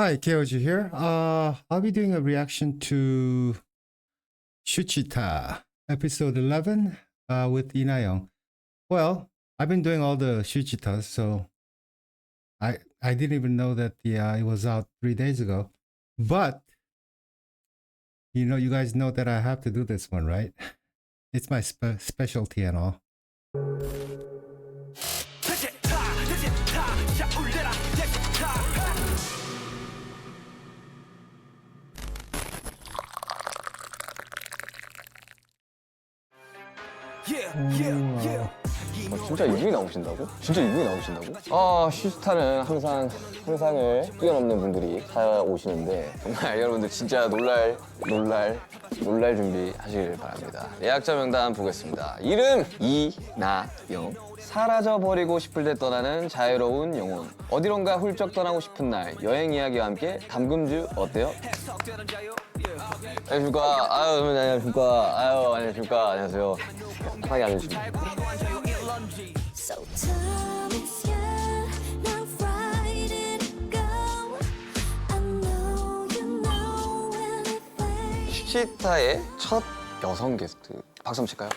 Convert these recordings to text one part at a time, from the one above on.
Hi, Keoji here. I'll be doing a reaction to Shuchita, episode 11, with Inayong. Well, I've been doing all the Shuchitas, so I didn't even know that it was out 3 days ago. But you guys know that I have to do this one, right? It's my specialty and all. 진짜 이분이 나오신다고? 진짜 이분이 나오신다고? 슈스타는 항상 상상을 뛰어넘는 분들이 찾아오시는데 정말 여러분들 진짜 놀랄 준비하시길 바랍니다. 예약자 명단 보겠습니다. 이름 이나영. 사라져버리고 싶을 때 떠나는 자유로운 영혼. 어디론가 훌쩍 떠나고 싶은 날 여행 이야기와 함께 담금주 어때요? 안녕하십니까. 안녕하십니까. 안녕하세요. 편하게 앉으시면 So tell me, yeah, now right it go. I know you know anything. 슈치타의 첫 여성 게스트 박수 한번 칠까요?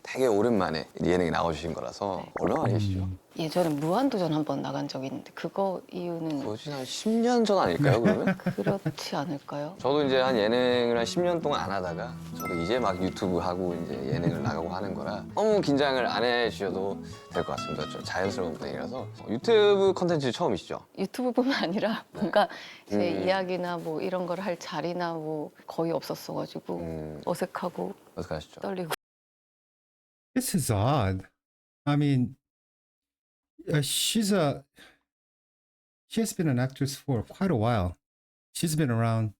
되게 오랜만에 예능에 나와주신 거라서 얼마나 계시죠? 예전에 무한도전 한번 나간 적이 있는데 그거 이유는 거진 한 10년 전 아닐까요, 그러면? 그렇지 않을까요? 저도 이제 한 예능을 한 10년 동안 안 하다가 저도 이제 막 유튜브 하고 이제 예능을 나가고 하는 거라 너무 긴장을 안 해주셔도 될 것 같습니다. 좀 자연스러운 분위기라서 유튜브 컨텐츠 처음이시죠? 유튜브뿐만 아니라 뭔가 제 이야기나 뭐 이런 걸 할 자리나 뭐 거의 없었어가지고 어색하고 어떡하시죠? 떨리고. This is odd. I mean, she has been an actress for quite a while. She's been around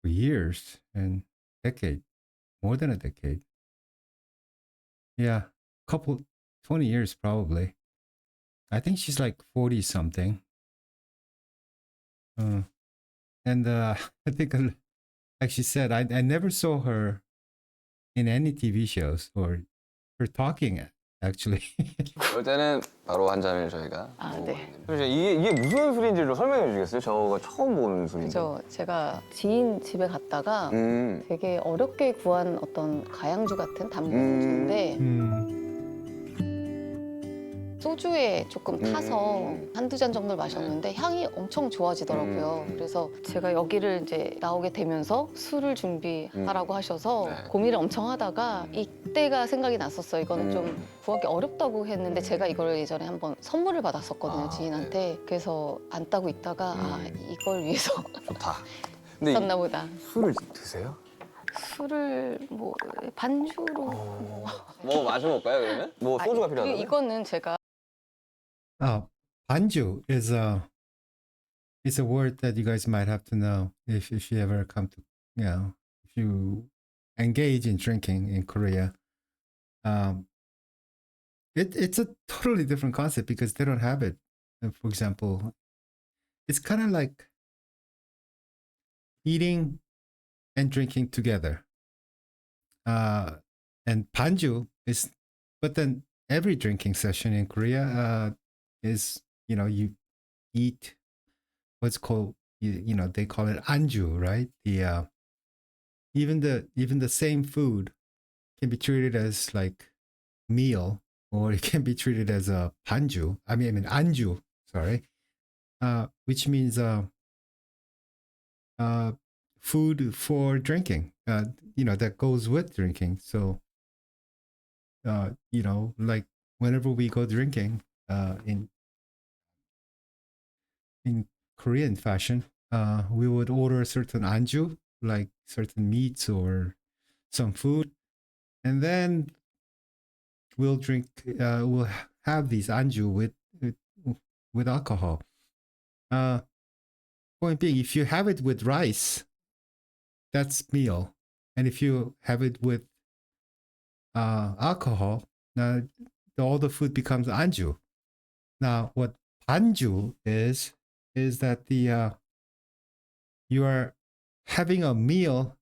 for years and decade, more than a decade. Yeah, 20 years probably. I think she's like 40 something. And I think, like she said, I never saw her in any TV shows or her talking actually. 그럴 때는 바로 한 잔을 저희가 네. 이게 무슨 술인지를 설명해 주시겠어요? 저가 처음 보는 술인데. 제가 지인 집에 갔다가 되게 어렵게 구한 어떤 가양주 같은 담금주인데 소주에 조금 타서 한두 잔 정도를 마셨는데 향이 엄청 좋아지더라고요. 그래서 제가 여기를 이제 나오게 되면서 술을 준비하라고 하셔서 고민을 엄청 하다가 이때가 생각이 났었어요. 이거는 좀 구하기 어렵다고 했는데 제가 이걸 예전에 한번 선물을 받았었거든요, 지인한테. 그래서 안 따고 있다가 이걸 위해서 좋다. 근데 썼나 보다. 술을 드세요? 술을 뭐 반주로 뭐 마셔볼까요, 그러면? 뭐 소주가 필요하다고요? 이거는 제가 Banju is a word that you guys might have to know if you ever come to, if you engage in drinking in Korea. It's a totally different concept because they don't have it. For example, it's kind of like eating and drinking together. And Banju is, but then every drinking session in Korea is, you eat what's called, they call it anju, right? Even the same food can be treated as like meal, or it can be treated as a banju. I mean anju, sorry, which means food for drinking. That goes with drinking. So, like whenever we go drinking, in Korean fashion, we would order a certain anju, like certain meats or some food, and then we'll drink. We'll have these anju with alcohol. Point being, if you have it with rice, that's meal, and if you have it with alcohol, all the food becomes anju. Now, what banju is that you are having a meal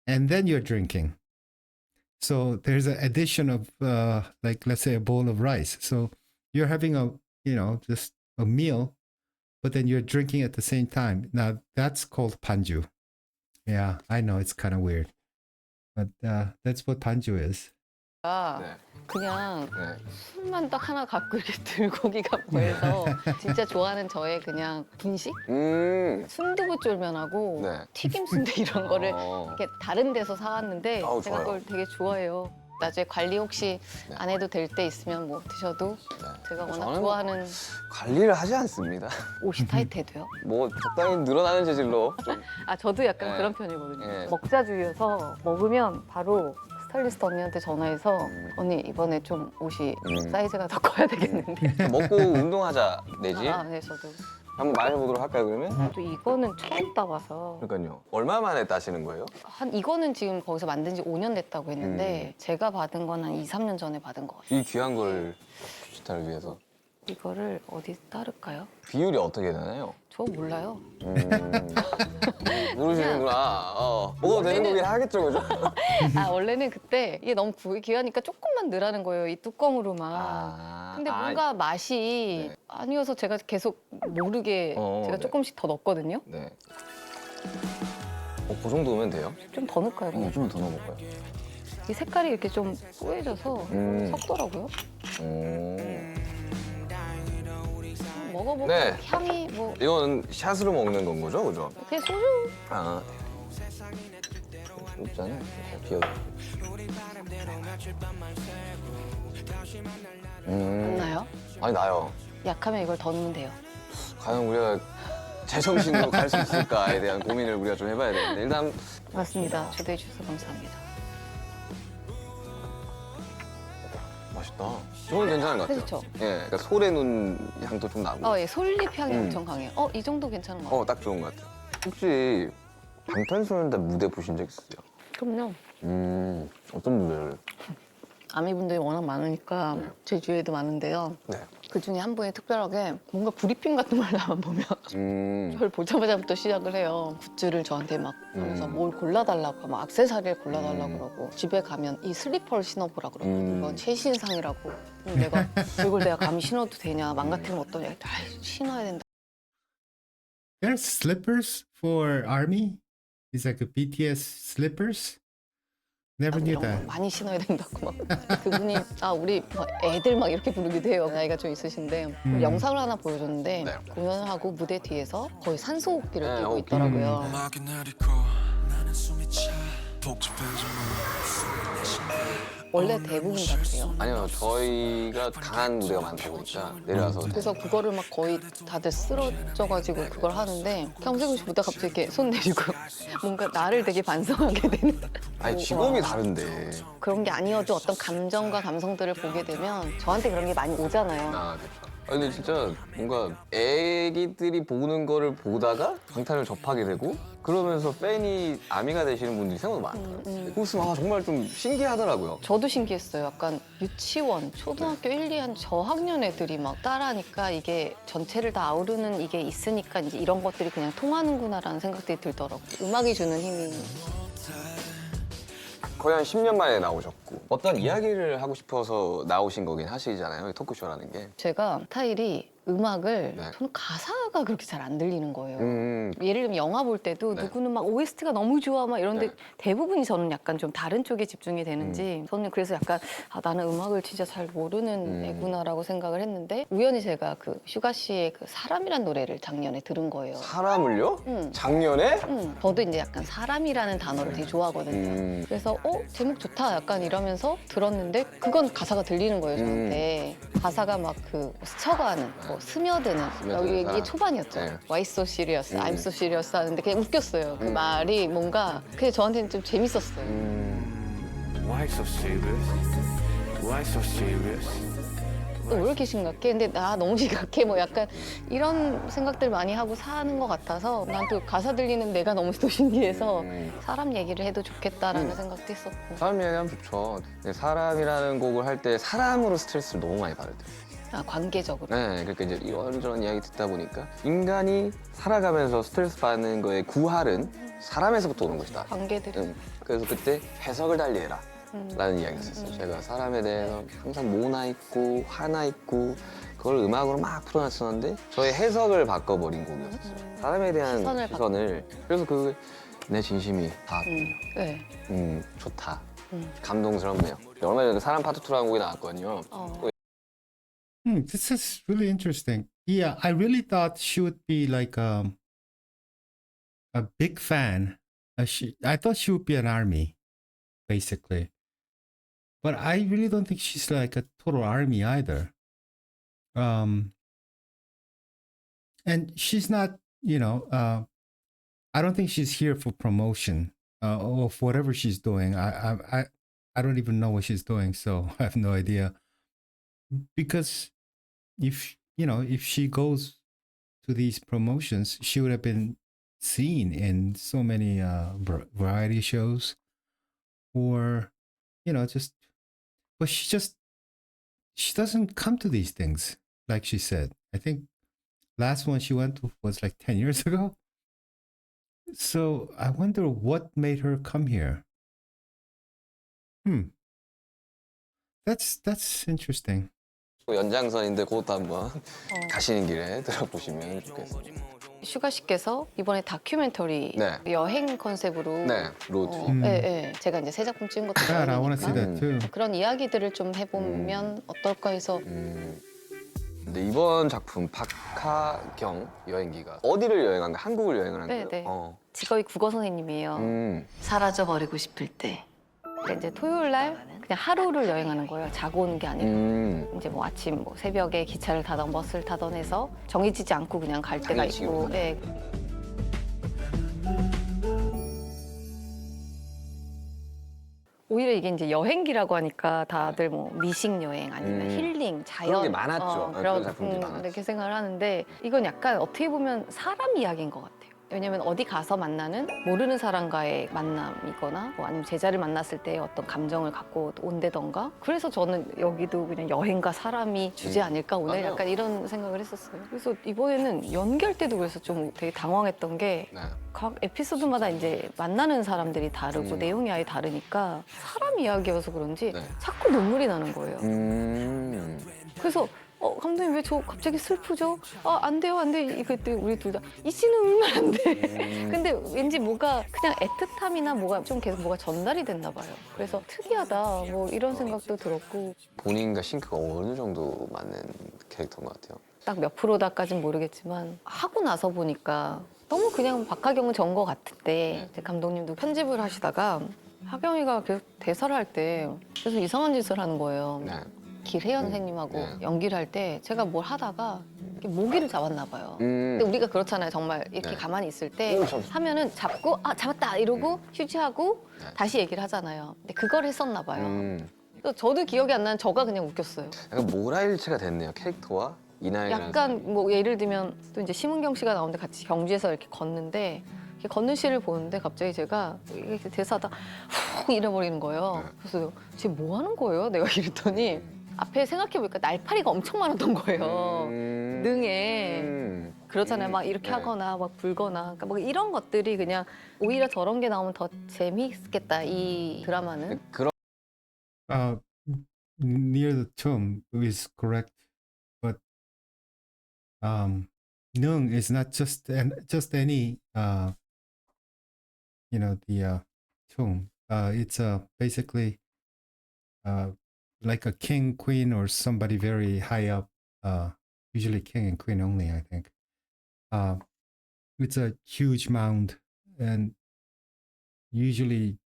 and then you're drinking. So there's an addition of like, let's say, a bowl of rice. So you're having just a meal, but then you're drinking at the same time. Now that's called 반주. Yeah, I know it's kind of weird, but that's what 반주 is. 네. 그냥 네. 술만 딱 하나 갖고 이렇게 들고기가 보여서 진짜 좋아하는 저의 그냥 분식? 순두부 쫄면하고 네. 튀김 순대 이런 거를 어. 이렇게 다른 데서 사왔는데 아우, 제가 좋아요. 그걸 되게 좋아해요. 나중에 관리 혹시 네. 안 해도 될 때 있으면 뭐 드셔도 네. 제가 워낙 저는 좋아하는 관리를 하지 않습니다. 옷이 타이트해도요. 뭐 적당히 늘어나는 재질로 좀 아 저도 약간 네. 그런 편이거든요. 네. 먹자주의여서 먹으면 바로 스타일리스트 언니한테 전화해서 언니 이번에 좀 옷이 음. 사이즈가 더 커야 되겠는데. 먹고 운동하자 내지. 아, 네 저도. 한번 말해보도록 할까요 그러면? 또 이거는 처음 따봐서 그러니까요. 얼마 만에 따시는 거예요? 한 이거는 지금 거기서 만든 지 5년 됐다고 했는데 제가 받은 건 한 2, 3년 전에 받은 것 같아요. 이 귀한 걸 주식타를 위해서. 이거를 어디 따를까요? 비율이 어떻게 되나요? 저 몰라요. 모르시는구나. 먹어도 되는 원래는- 거긴 하겠죠, 그죠? 아 원래는 그때 이게 너무 구이 귀하니까 조금만 넣으라는 거예요. 이 뚜껑으로만. 근데 뭔가 맛이 네. 아니어서 제가 계속 모르게 제가 네. 조금씩 더 넣었거든요. 네. 그 정도면 돼요? 좀 더 넣을까요? 그냥? 좀 더 넣어볼까요? 이 색깔이 이렇게 좀 뽀얘져서 섞더라고요. 먹어보고 네. 향이 뭐 이건 샷으로 먹는 건 거죠, 그죠? 그냥 소주 아. 없잖아요. 비어도. 맞나요? 아니 나요. 약하면 이걸 더 넣으면 돼요. 과연 우리가 제정신으로 갈 수 있을까에 대한 고민을 우리가 좀 해봐야 되는데 일단 맞습니다. 초대해 주셔서 감사합니다. 맛있다. 이건 괜찮은 것 같아요. 그렇죠? 예, 그러니까 솔에눈 향도 좀 나고. 예, 솔잎 향이 엄청 강해요. 이 정도 괜찮은 것 같아요. 딱 좋은 것 같아요. 혹시 방탄소년단 무대 보신 적 있으세요? 그럼요. 어떤 무대를? 아미분들이 워낙 많으니까 제 주위에도 많은데요. 네. 그 중에 한 분이 특별하게 뭔가 브리핑 같은 걸 나만 보면 저를 보자마자부터 시작을 해요. 굿즈를 저한테 막 하면서 뭘 골라달라고, 막 액세서리를 골라달라고 그러고 집에 가면 이 슬리퍼를 신어보라 그러고 이건 최신상이라고. 그럼 내가 이걸 내가 감히 신어도 되냐, 망가뜨리면 어떠냐. 신어야 된다. There's slippers for army. It's like a BTS slippers. Never knew 이런 거 that. 많이 신어야 된다고 막 그분이 우리 막 애들 막 이렇게 부르기도 해요. 나이가 좀 있으신데 영상을 하나 보여줬는데 네. 공연을 하고 무대 뒤에서 거의 산소호흡기를 네, 끼고 호흡기. 있더라고요. 음악이 내리고 나는 숨이 차 복잡해져 원래 대부분 다 그래요. 아니요, 저희가 강한 무대가 많다 보니까 내려와서 그래서 그거를 막 거의 다들 쓰러져가지고 그걸 하는데 경세군 씨 보다 갑자기 이렇게 손 내리고 뭔가 나를 되게 반성하게 되는 아니 직업이 다른데. 그런 게 아니어도 어떤 감정과 감성들을 보게 되면 저한테 그런 게 많이 오잖아요. 아, 그렇죠. 근데 진짜 뭔가 애기들이 보는 거를 보다가 방탄을 접하게 되고 그러면서 팬이 아미가 되시는 분들이 생각보다 많아요. 그것은 정말 좀 신기하더라고요. 저도 신기했어요. 약간 유치원, 초등학교 1, 2한 저학년 애들이 막 따라하니까 이게 전체를 다 아우르는 이게 있으니까 이제 이런 것들이 그냥 통하는구나라는 생각들이 들더라고요. 음악이 주는 힘이. 거의 한 10년 만에 나오셨고 어떤 이야기를 하고 싶어서 나오신 거긴 하시잖아요, 이 토크쇼라는 게. 제가 스타일이 음악을 네. 저는 가사가 그렇게 잘 안 들리는 거예요. 네. 예를 들면 영화 볼 때도 네. 누구는 막 OST가 너무 좋아 막 이런데 네. 대부분이 저는 약간 좀 다른 쪽에 집중이 되는지 저는 그래서 약간 나는 음악을 진짜 잘 모르는 애구나라고 생각을 했는데 우연히 제가 그 슈가 씨의 그 사람이란 노래를 작년에 들은 거예요. 사람을요? 응. 작년에? 저도 이제 약간 사람이라는 단어를 되게 좋아하거든요. 그래서 제목 좋다 약간 이러면서 들었는데 그건 가사가 들리는 거예요 저한테. 가사가 막 그 스쳐가는 뭐 스며드는 스며드는 이게 사람. 초반이었죠. 네. Why so serious, I'm so serious 하는데 그냥 웃겼어요. 그 말이 뭔가 그게 저한테는 좀 재밌었어요. Why so serious? Why so serious? 왜 이렇게 심각해? 근데 나 너무 심각해? 뭐 약간 이런 생각들 많이 하고 사는 것 같아서 난 또 가사 들리는 내가 너무 또 신기해서 사람 얘기를 해도 좋겠다라는 생각도 했었고. 사람 이야기하면 좋죠. 근데 사람이라는 곡을 할 때 사람으로 스트레스를 너무 많이 받을 때. 관계적으로. 네, 그러니까 이제 이런저런 이야기 듣다 보니까 인간이 살아가면서 스트레스 받는 거의 구할은 사람에서부터 오는 것이다. 관계들이. 그래서 그때 해석을 달리해라 라는 이야기를 했었어요. 제가 사람에 대해서 항상 모나 있고 화나 있고 그걸 음악으로 막 풀어놨었는데 저의 해석을 바꿔버린 곡이었어요. 사람에 대한 시선을 시선을. 그래서 그 내 진심이 닿았군요. 네. 좋다. 음. 감동스럽네요. 얼마 전에 사람 파트 2라는 곡이 나왔거든요. This is really interesting. Yeah, I really thought she would be like a big fan. I thought she would be an army, basically. But I really don't think she's like a total army either. And she's not, I don't think she's here for promotion of whatever she's doing. I don't even know what she's doing, so I have no idea. Because if she goes to these promotions, she would have been seen in so many variety shows, or but she doesn't come to these things like she said. I think last one she went to was like 10 years ago. So I wonder what made her come here. That's interesting. 연장선인데 그것도 한번 가시는 길에 들어보시면 좋겠습니다. 슈가 씨께서 이번에 다큐멘터리 네. 여행 컨셉으로 네, 로드. 제가 이제 새 작품 찍은 것도 God, I want to see 여행이니까 that too. 그런 이야기들을 좀 해보면 어떨까 해서 근데 이번 작품 박하경 여행기가 어디를 여행한 거야? 한국을 여행을 한 거예요? 네. 직업이 국어 선생님이에요. 사라져 버리고 싶을 때. 그러니까 이제 토요일 날 그냥 하루를 여행하는 거예요. 자고 오는 게 아니라. 이제 뭐 아침 뭐 새벽에 기차를 타던 버스를 타던 해서 정해지지 않고 그냥 갈 때가 당일치기로 있고. 네. 오히려 이게 이제 여행기라고 하니까 다들 뭐 미식 여행 아니면 힐링, 자연 그런 게 많았죠. 그런 작품들이 많았죠. 이렇게 생각을 하는데 이건 약간 어떻게 보면 사람 이야기인 것 같아요. 왜냐면 어디 가서 만나는 모르는 사람과의 만남이거나 뭐 아니면 제자를 만났을 때 어떤 감정을 갖고 온다던가 그래서 저는 여기도 그냥 여행과 사람이 주제 아닐까 오늘 맞아요. 약간 이런 생각을 했었어요. 그래서 이번에는 연기할 때도 그래서 좀 되게 당황했던 게 네. 각 에피소드마다 이제 만나는 사람들이 다르고 내용이 아예 다르니까 사람 이야기여서 그런지 네. 자꾸 눈물이 나는 거예요. 그래서 감독님 왜 저 갑자기 슬프죠? 안 돼요, 안 돼. 그때 우리 둘 다 이 씬은 울면 안 돼. 근데 왠지 뭐가 그냥 애틋함이나 뭐가 좀 계속 뭐가 전달이 됐나 봐요. 그래서 특이하다 뭐 이런 생각도 들었고 본인과 싱크가 어느 정도 맞는 캐릭터인 것 같아요. 딱 몇 프로다까진 모르겠지만 하고 나서 보니까 너무 그냥 박하경은 전 것 같은데 이제 감독님도 편집을 하시다가 하경이가 계속 대사를 할 때 계속 이상한 짓을 하는 거예요. 네. 길혜연 선생님하고 네. 연기를 할 때 제가 뭘 하다가 이렇게 모기를 잡았나 봐요. 근데 우리가 그렇잖아요. 정말 이렇게 네. 가만히 있을 때 하면은 잡고 잡았다 이러고 휴지하고 네. 다시 얘기를 하잖아요. 근데 그걸 했었나 봐요. 음. 그래서 저도 기억이 안 나는 저가 그냥 웃겼어요. 약간 모라일체가 됐네요. 캐릭터와 이나영이라는 약간 뭐 예를 들면 또 이제 심은경 씨가 나오는데 같이 경주에서 이렇게 걷는데 이렇게 걷는 씨를 보는데 갑자기 제가 이렇게 대사하다 훅 잃어버리는 거예요. 그래서 쟤 뭐 하는 거예요? 내가 이랬더니 앞에 생각해보니까 날파리가 엄청 많았던 거예요. 능에. 그렇잖아요. 막 이렇게 네. 하거나 막 불거나. 그러니까 뭐 이런 것들이 그냥 오히려 저런 게 나오면 더 재미있겠다, 이 드라마는. 그런 Near the tomb is correct, but Nung is not just any the tomb. It's basically like a king, queen, or somebody very high up. Usually king and queen only, I think. It's a huge mound, and usually,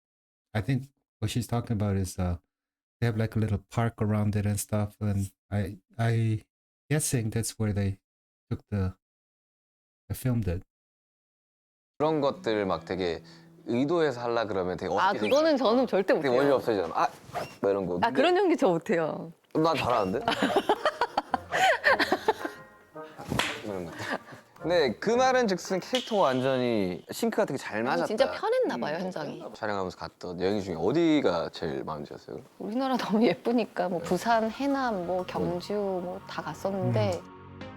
I think what she's talking about is they have like a little park around it and stuff, and I guessing that's where they took they filmed it. 그런 것들 막 되게 의도해서 하려 그러면 되게 아, 어색해. 그거는 저는 절대 되게 원리 못해요. 없어지잖아. 뭐 이런 거. 아, 그런 연기 저 못해요. 난 잘하는데? 이런 거. 근데 그 말은 즉슨 캐릭터가 완전히 싱크가 되게 잘 맞았다. 진짜 편했나 봐요, 현장이. 촬영하면서 갔던 여행 중에 어디가 제일 마음에 들었어요? 우리나라 너무 예쁘니까 뭐 부산, 해남, 뭐 경주 뭐 다 갔었는데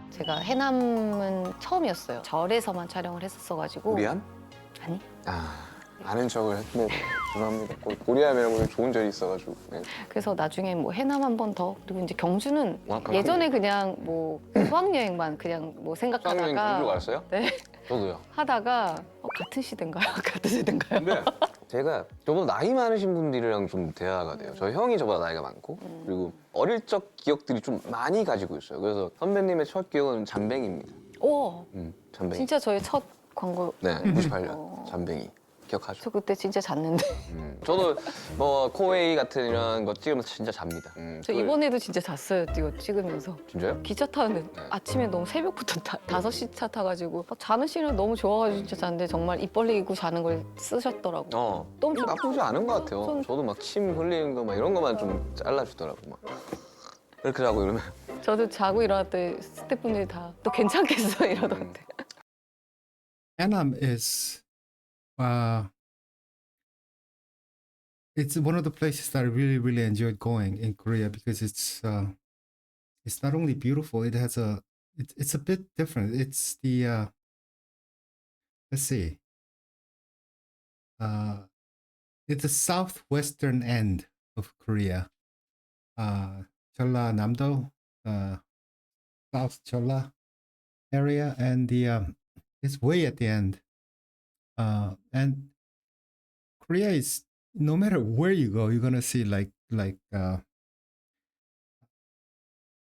제가 해남은 처음이었어요. 절에서만 촬영을 했었어가지고 우리안? 아니 아, 아는 척을 했네. 죄송합니다. 고리아 말고 좋은 절이 있어가지고. 네. 그래서 나중에 뭐 해남 한 번 더, 그리고 이제 경주는 워낙 예전에 그냥 뭐 수학여행만 그냥 뭐 수학여행 경주 생각하다가 갔어요? 네, 저도요. 하다가 같은 시대인가요? 같은 시대인가요? 근데 제가 저보다 나이 많으신 분들이랑 좀 대화가 돼요. 저 형이 저보다 나이가 많고 그리고 어릴 적 기억들이 좀 많이 가지고 있어요. 그래서 선배님의 첫 기억은 잠뱅이입니다. 오, 잠뱅이. 진짜 저의 첫 광고. 네, 98년 잠뱅이. 기억하죠? 저 그때 진짜 잤는데. 저도 뭐 코웨이 같은 이런 거 찍으면서 진짜 잡니다. 저 이번에도 진짜 잤어요, 이거 찍으면서. 진짜요? 기차 타는데 아침에 너무 새벽부터 5시 차 타가지고 자는 시간이 너무 좋아가지고 진짜 잤는데 정말 입 벌리고 자는 걸 쓰셨더라고. 너무 좋- 나쁘지 않은 것 같아요. 전- 저도 막 침 흘리는 거 막 이런 것만 좀 잘라주더라고 막. 이렇게 자고 이러면 저도 자고 일어났더니 스태프분들이 다 또 괜찮겠어 이러던데. Annam is it's one of the places that I really enjoyed going in Korea because it's not only beautiful, it has it's a bit different. It's the let's see. It's the southwestern end of Korea. Jeollanam-do, South Jeolla area, and it's way at the end. And Korea is, no matter where you go, you're gonna see like the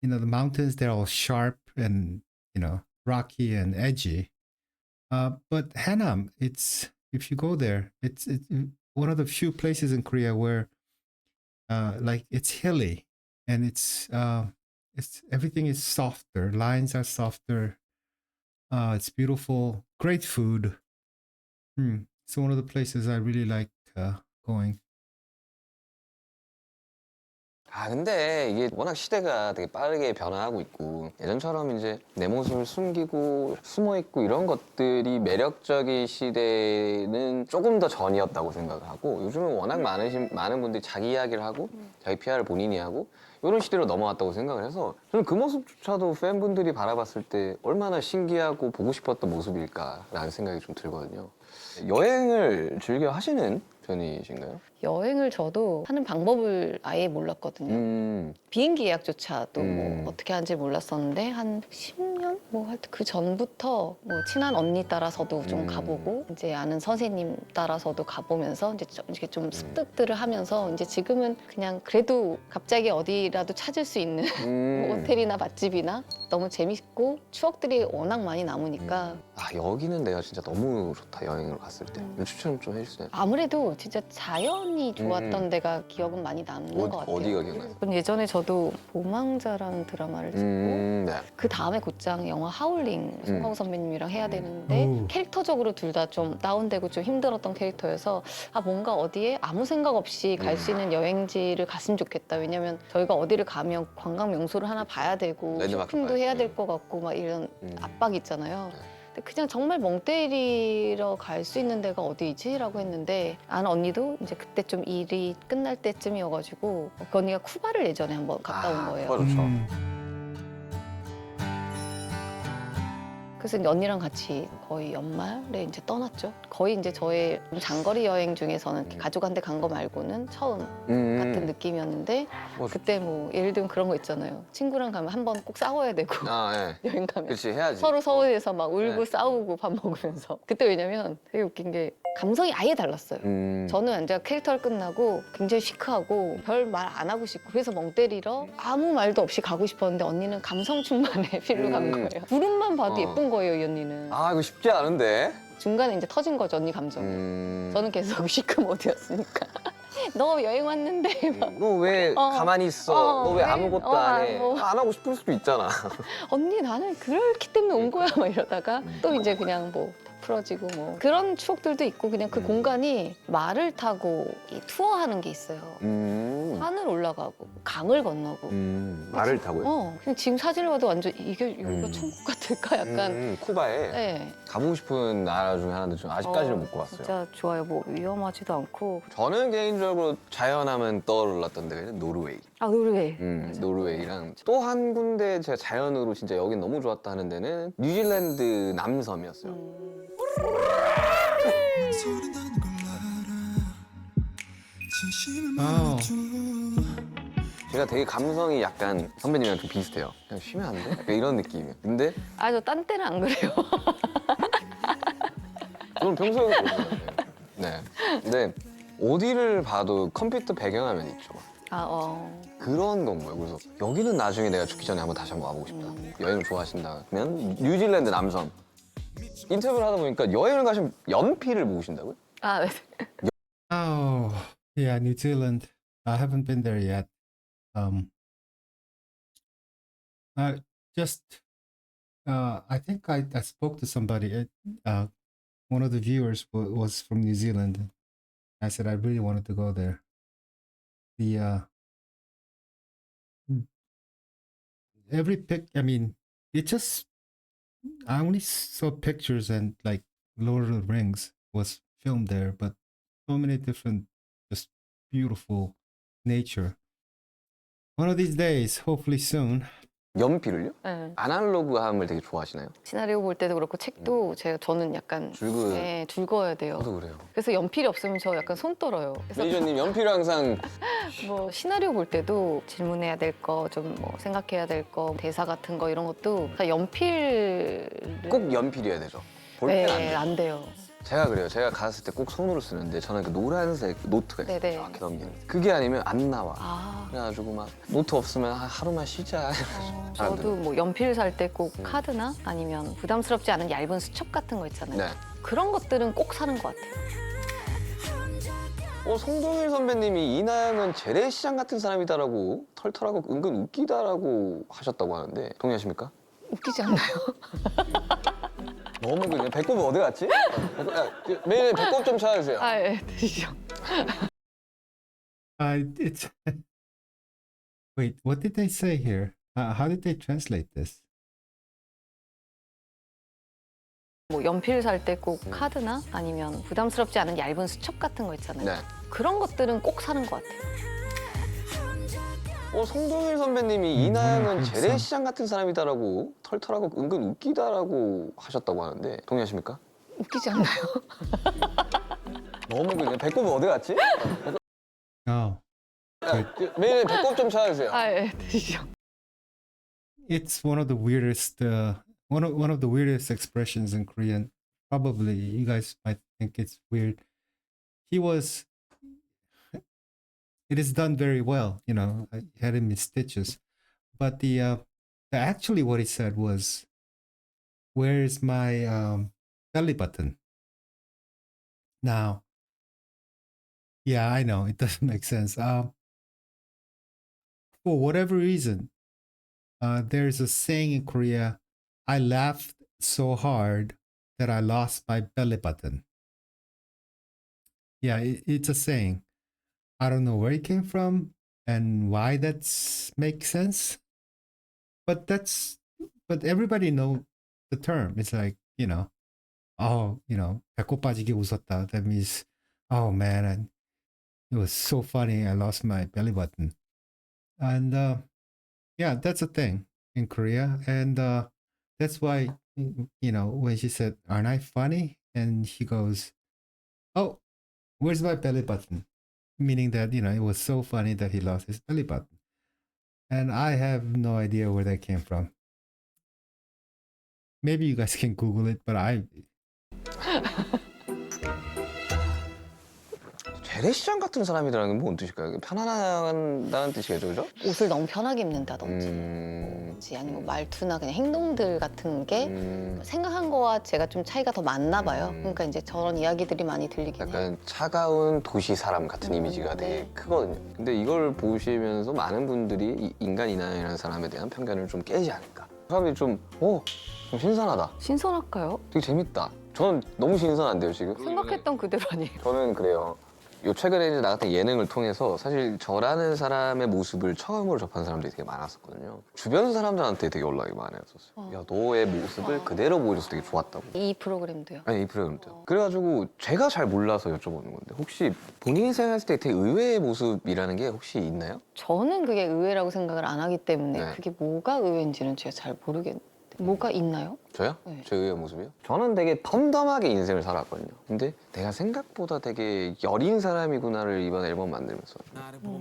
mountains. They're all sharp and rocky and edgy. But Hanam, if you go there, it's one of the few places in Korea where like it's hilly and it's everything is softer. Lines are softer. It's beautiful. Great food. It's one of the places I really like going. 근데 이게 워낙 시대가 되게 빠르게 변화하고 있고 예전처럼 이제 내 모습을 숨기고 숨어 있고 이런 것들이 매력적인 시대는 조금 더 전이었다고 생각을 하고 요즘은 워낙 많은 분들이 자기 이야기를 하고 자기 PR을 본인이 하고 이런 시대로 넘어왔다고 생각을 해서 저는 그 모습조차도 팬분들이 바라봤을 때 얼마나 신기하고 보고 싶었던 모습일까라는 생각이 좀 들거든요. 여행을 즐겨 하시는 편이신가요? 여행을 저도 하는 방법을 아예 몰랐거든요. 비행기 예약조차도 뭐 어떻게 하는지 몰랐었는데 한 10년 뭐 하여튼 그 전부터 뭐 친한 언니 따라서도 좀 가보고 이제 아는 선생님 따라서도 가보면서 이제 이렇게 좀 습득들을 하면서 이제 지금은 그냥 그래도 갑자기 어디라도 찾을 수 있는 뭐 호텔이나 맛집이나 너무 재밌고 추억들이 워낙 많이 남으니까 여기는 내가 진짜 너무 좋다 여행을 갔을 때 추천 좀 해주세요. 아무래도 진짜 자연이 좋았던 데가 기억은 많이 남는 것 같아요. 어디가 기억나요? 그건 예전에 저도 보망자라는 드라마를 찍고 네. 그 다음에 곧장 영화 하울링 송강호 선배님이랑 해야 되는데 캐릭터적으로 둘 다 좀 다운되고 좀 힘들었던 캐릭터여서 뭔가 어디에 아무 생각 없이 갈 수 있는 여행지를 갔으면 좋겠다. 왜냐면 저희가 어디를 가면 관광 명소를 하나 봐야 되고 랜드마크 쇼핑도 봐야지. 해야 될 것 같고 막 이런 압박이 있잖아요. 근데 그냥 정말 멍 때리러 갈 수 있는 데가 어디지? 라고 했는데 아는 언니도 이제 그때 좀 일이 끝날 때쯤이어가지고 그 언니가 쿠바를 예전에 한번 갔다 온 거예요. 쿠바 좋죠. 그래서 이제 언니랑 같이 거의 연말에 이제 떠났죠. 거의 이제 저의 장거리 여행 중에서는 이렇게 가족한테 간 거 말고는 처음 같은 느낌이었는데 그때 뭐 예를 들면 그런 거 있잖아요. 친구랑 가면 한 번 꼭 싸워야 되고 네. 여행 가면 그렇지 해야지. 서로 서울에서 막 울고 네. 싸우고 밥 먹으면서 그때 왜냐면 되게 웃긴 게 감성이 아예 달랐어요. 저는 이제 캐릭터를 끝나고 굉장히 시크하고 별 말 안 하고 싶고 그래서 멍 때리러 아무 말도 없이 가고 싶었는데 언니는 감성 충만의 필로 간 거예요. 구름만 봐도 예쁜 거예요, 이 언니는. 이거 쉽지 않은데. 중간에 이제 터진 거죠, 언니 감정이. 저는 계속 시크 모드였으니까. 너 여행 왔는데 막 너 왜 가만히 있어? 너 왜 아무것도 안 해? 뭐. 안 하고 싶을 수도 있잖아. 언니 나는 그렇기 때문에 온 거야 막 이러다가 또 이제 그냥 뭐 풀어지고 뭐 그런 추억들도 있고 그냥 그 공간이 말을 타고 이 투어하는 게 있어요. 산을 올라가고 강을 건너고 말을 타고요? 그냥 지금 사진을 봐도 완전 이게 여기가 천국 같을까 약간 쿠바에 네. 가보고 싶은 나라 중에 하나인데 좀 아직까지는 못 가봤어요. 진짜 좋아요. 뭐 위험하지도 않고. 저는 개인적으로 자연하면 떠올랐던 데가 노르웨이. 노르웨이. 노르웨이랑 또 한 군데 제가 자연으로 진짜 여긴 너무 좋았다 하는 데는 뉴질랜드 남섬이었어요. Oh, 제가 되게 감성이 약간 선배님이랑 좀 비슷해요. 그냥 쉬면 안 돼? 약간 이런 느낌이에요. 근데 아, 저 딴 때는 안 그래요. 저는 평소에 그러거든요. 네. 근데 어디를 봐도 컴퓨터 배경화면 있죠. 아, 그런 건가요. 그래서 여기는 나중에 내가 죽기 전에 다시 한번 와보고 싶다. 여행을 좋아하신다면 뉴질랜드 남섬. 인터뷰를 하다 보니까 여행을 가시면 연필을 모으신다고요? 아, 네. oh, yeah, New Zealand. I haven't been there yet. I just, I think I spoke to somebody. One of the viewers was from New Zealand. I said I really wanted to go there. The every pic. I mean, it just. I only saw pictures and like Lord of the Rings was filmed there, but so many different, just beautiful nature. One of these days, hopefully soon. 연필을요? 네. 아날로그함을 되게 좋아하시나요? 시나리오 볼 때도 그렇고 책도 저는 약간 줄그. 네, 줄 그어야 돼요. 저도 그래요. 그래서 연필이 없으면 저 약간 손 떨어요. 그래서 매니저님 연필을 항상 뭐 시나리오 볼 때도 질문해야 될 거, 좀 뭐 생각해야 될 거, 대사 같은 거 이런 것도 다 연필 꼭 연필이어야 되죠. 볼펜 안 네, 돼요. 안 돼요. 제가 그래요. 제가 갔을 때 꼭 손으로 쓰는데 저는 그 노란색 노트가 있어요. 네네. 정확히 넘기는. 그게 아니면 안 나와. 아, 그래가지고 막 노트 없으면 하루만 쉬자. 잘안 저도 뭐 연필 살 때 꼭 카드나 아니면 부담스럽지 않은 얇은 수첩 같은 거 있잖아요. 네. 그런 것들은 꼭 사는 것 같아요. 송동일 선배님이 이나영은 재래시장 같은 사람이다라고 털털하고 은근 웃기다라고 하셨다고 하는데 동의하십니까? 웃기지 않나요? 너무 그냥 배꼽은 어디 갔지? 매일 배꼽 좀 찾아주세요. 아, 예, 드시죠. It's wait. What did they say here? How did they translate this? 뭐 연필 살 때 꼭 카드나 아니면 부담스럽지 않은 얇은 수첩 같은 거 있잖아요. 네. 그런 것들은 꼭 사는 것 같아요. 송동일 선배님이 이나영은 그렇죠. 재래시장 같은 사람이다라고 털털하고 은근 웃기다라고 하셨다고 하는데 동의하십니까? 웃기지 않나요? 너무 그냥 배꼽은 어디 갔지? Oh, 매일 배꼽 좀 찾아주세요. 아, 예, 드시죠. it's one of the weirdest. One of the weirdest expressions in Korean. Probably you guys might think it's weird. He was. It is done very well, you know. I had him in stitches, but actually what he said was, "Where's my belly button?" Now, yeah, I know it doesn't make sense. For whatever reason, there's a saying in Korea: "I laughed so hard that I lost my belly button." Yeah, it's a saying. I don't know where it came from and why that's makes sense, but everybody know the term. It's like, you know, oh, you know, 배꼽 빠지게 웃었다. That means, oh man, and it was so funny. I lost my belly button, and yeah, that's a thing in Korea, and that's why, you know, when she said, "Aren't I funny?" and he goes, "Oh, where's my belly button?" Meaning that, you know, it was so funny that he lost his belly button. And I have no idea where that came from. Maybe you guys can Google it, but 재래시장 같은 사람이라는 건 뭔 뜻일까요? 편안하다는 뜻이겠죠, 그죠? 옷을 너무 편하게 입는다든지 아니면 말투나 그냥 행동들 같은 게 생각한 거와 제가 좀 차이가 더 많나 봐요. 그러니까 이제 저런 이야기들이 많이 들리긴 해요. 약간 차가운 도시 사람 같은 이미지가 되게 네. 크거든요. 근데 이걸 보시면서 많은 분들이 이 인간 이나영이라는 사람에 대한 편견을 좀 깨지 않을까. 사람들이 좀 신선하다. 신선할까요? 되게 재밌다. 저는 너무 신선한데요, 지금? 생각했던 그대로 아니에요. 저는 그래요. 요 최근에 이제 나갔던 예능을 통해서 사실 저라는 사람의 모습을 처음으로 접한 사람들이 되게 많았었거든요. 주변 사람들한테 되게 연락이 많았었어요. 야, 너의 모습을 그대로 보여줘서 되게 좋았다고. 이 프로그램도요. 아니, 이 프로그램도. 그래가지고 제가 잘 몰라서 여쭤보는 건데 혹시 본인이 생각했을 때 되게 의외의 모습이라는 게 혹시 있나요? 저는 그게 의외라고 생각을 안 하기 때문에 네. 그게 뭐가 의외인지는 제가 잘 모르겠는데 뭐가 있나요? 저요? 네. 제 의외의 모습이요? 저는 되게 덤덤하게 인생을 살았거든요. 근데 내가 생각보다 되게 여린 사람이구나를 이번 앨범 만들면서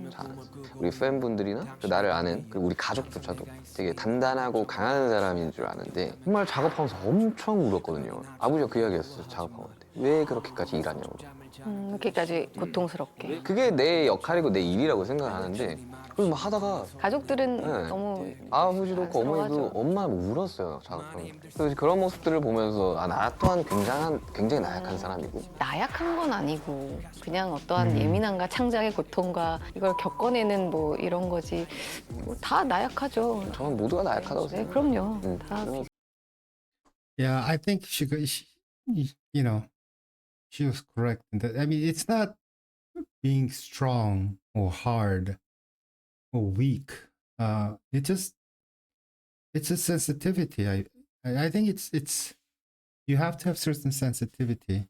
잘 알았어요. 우리 팬분들이나 나를 아는 그리고 우리 가족조차도 되게 단단하고 강한 사람인 줄 아는데 정말 작업하면서 엄청 울었거든요. 아버지가 그 이야기했어요. 작업하고 때. 왜 그렇게까지 일하냐고. 이렇게까지 고통스럽게. 그게 내 역할이고 내 일이라고 생각하는데 그래서 막 하다가 가족들은 네. 너무 아버지도 그렇고 어머니도 안쓰러워하죠. 엄마 울었어요. 작업하면서. 그래서 그런 모습들을 보면서 아, 나 또한 굉장히 나약한 사람이고 나약한 건 아니고 그냥 어떠한 예민함과 창작의 고통과 이걸 겪어내는 뭐 이런 거지. 뭐 다 나약하죠. 저는 모두가 나약하다고 네, 생각해요. 그럼요. 다 Yeah, I think you know, she was correct in that. I mean, it's not being strong or hard or weak. It's a sensitivity. I think it's you have to have certain sensitivity.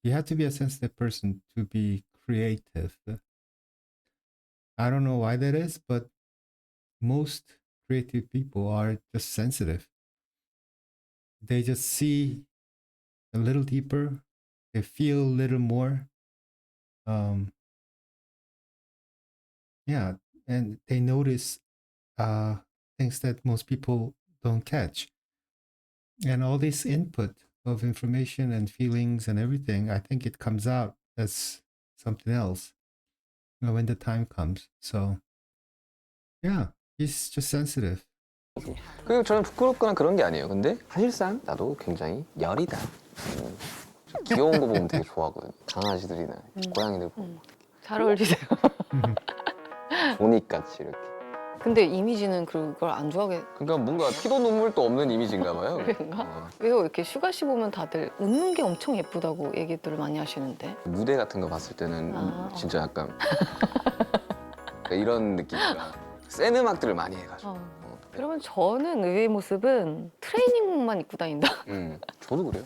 You have to be a sensitive person to be creative. I don't know why that is, but most creative people are just sensitive. They just see a little deeper. They feel a little more. Yeah, and they notice things that most people don't catch. And all this input of information and feelings and everything, I think it comes out as something else when the time comes. So, yeah, he's just sensitive. 그리고 저는 부끄럽거나 그런 게 아니에요. 근데 사실상 나도 굉장히 열이다. 귀여운 거 보면 되게 좋아하거든요. 강아지들이나 고양이들 보면 잘 어울리세요. 보니까지 이렇게. 근데 이미지는 그걸 안 좋아하게 그러니까 뭔가 피도 눈물도 없는 이미지인가 봐요. 그런가? 왜요? 이렇게 슈가 씨 보면 다들 웃는 게 엄청 예쁘다고 얘기들을 많이 하시는데. 무대 같은 거 봤을 때는 아. 진짜 약간 그러니까 이런 느낌이라 센 음악들을 많이 해가지고. 그러면 저는 의외의 모습은 트레이닝복만 입고 다닌다. 저도 그래요.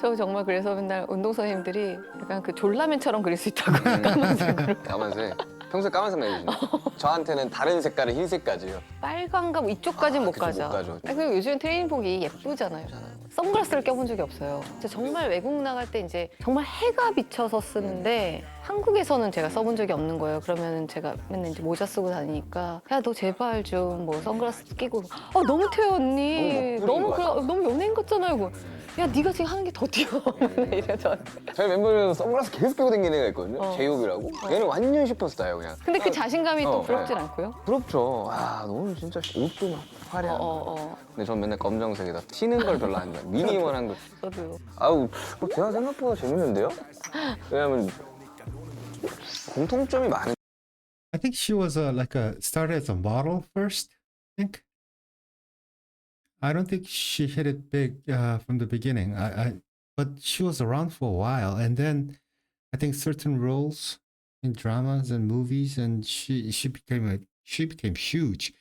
저 정말 그래서 맨날 운동 선생님들이 약간 그 졸라맨처럼 그릴 수 있다고 까만색으로. 까만색. 평소에 까만색 내주시네. 저한테는 다른 색깔의 흰색까지요. 빨간가 뭐 이쪽까지는 못 그쵸, 가죠. 못 가죠. 아니, 그리고 요즘 트레이닝복이 예쁘잖아요. 선글라스를 껴본 적이 없어요. 진짜 정말 외국 나갈 때 이제 정말 해가 비쳐서 쓰는데 한국에서는 제가 써본 적이 없는 거예요. 그러면은 제가 맨날 이제 모자 쓰고 다니니까 야 너 제발 좀 뭐 선글라스 끼고 너무 튀어 언니. 너무 멋부린 거야. 너무 연예인 같잖아요. 이거. 야 네가 지금 하는 게 더 튀어. 맨날 이래 저한테. 저희 멤버는 선글라스 계속 끼고 다니는 애가 있거든요. 제이홉이라고. 얘는 완전 슈퍼스타예요 그냥. 근데 그 자신감이 또 부럽진 네. 않고요. 부럽죠. 아 너는 진짜 옷도 막 화려하고. 근데 전 맨날 검정색에다 튀는 걸 별로 안 좋아해요. 미니멀한 거. 저도요. 아우 제가 생각보다 재밌는데요? 왜냐면 공통점이 많은. I think she was started as a model first. I think. I don't think she hit it big from the beginning. But she was around for a while, and then I think certain roles in dramas and movies, and she became huge.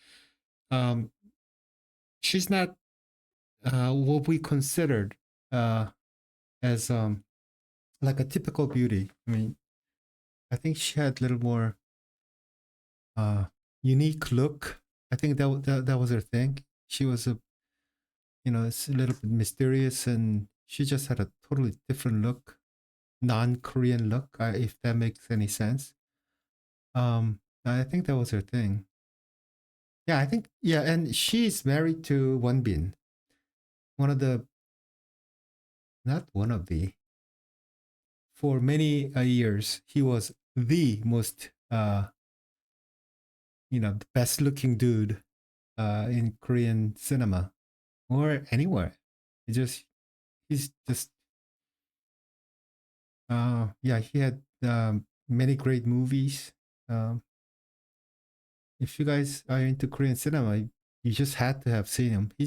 She's not what we considered as like a typical beauty. I mean, I think she had a little more unique look. I think that was her thing. She was it's a little bit mysterious, and she just had a totally different look, non-Korean look, if that makes any sense. I think that was her thing. Yeah, and she's married to Won Bin, for many years, he was the most, the best-looking dude in Korean cinema. Or anywhere. He's just he had many great movies. If you guys are into Korean cinema, you just had to have seen him. He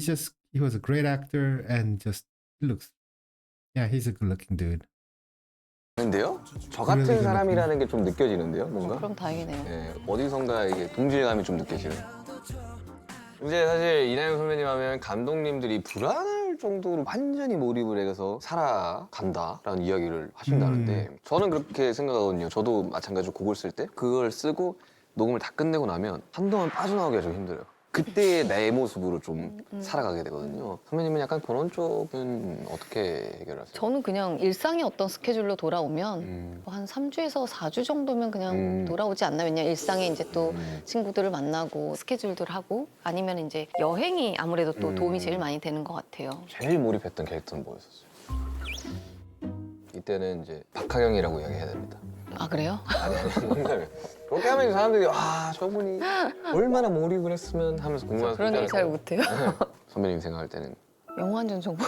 was a great actor, and he's a good looking dude. 근데요? 저 같은 그래도 사람이라는 게 좀 느껴지는데요, 뭔가? 그럼 다행이네요. 네, 어디선가 이게 동질감이 좀 느껴지는. 이제 사실 이나영 선배님 하면 감독님들이 불안할 정도로 완전히 몰입을 해서 살아간다라는 이야기를 하신다는데 저는 그렇게 생각하거든요. 저도 마찬가지로 곡을 쓸 때 그걸 쓰고 녹음을 다 끝내고 나면 한동안 빠져나오기가 좀 힘들어요. 그때의 내 모습으로 좀 살아가게 되거든요. 선배님은 약간 그런 쪽은 어떻게 해결하세요? 저는 그냥 일상의 어떤 스케줄로 돌아오면 한 3주에서 4주 정도면 그냥 돌아오지 않나. 왜냐 일상에 이제 또 친구들을 만나고 스케줄들 하고 아니면 이제 여행이 아무래도 또 도움이 제일 많이 되는 것 같아요. 제일 몰입했던 캐릭터는 뭐였었어요? 이때는 이제 박하경이라고 이야기해야 됩니다. 아 그래요? 아니 농담이에요. 그렇게 하면 이제 사람들이 아 저분이 얼마나 몰입을 했으면 하면서 궁금해서 그런 얘기 잘 못해요. 선배님 생각할 때는 영화한전 정보.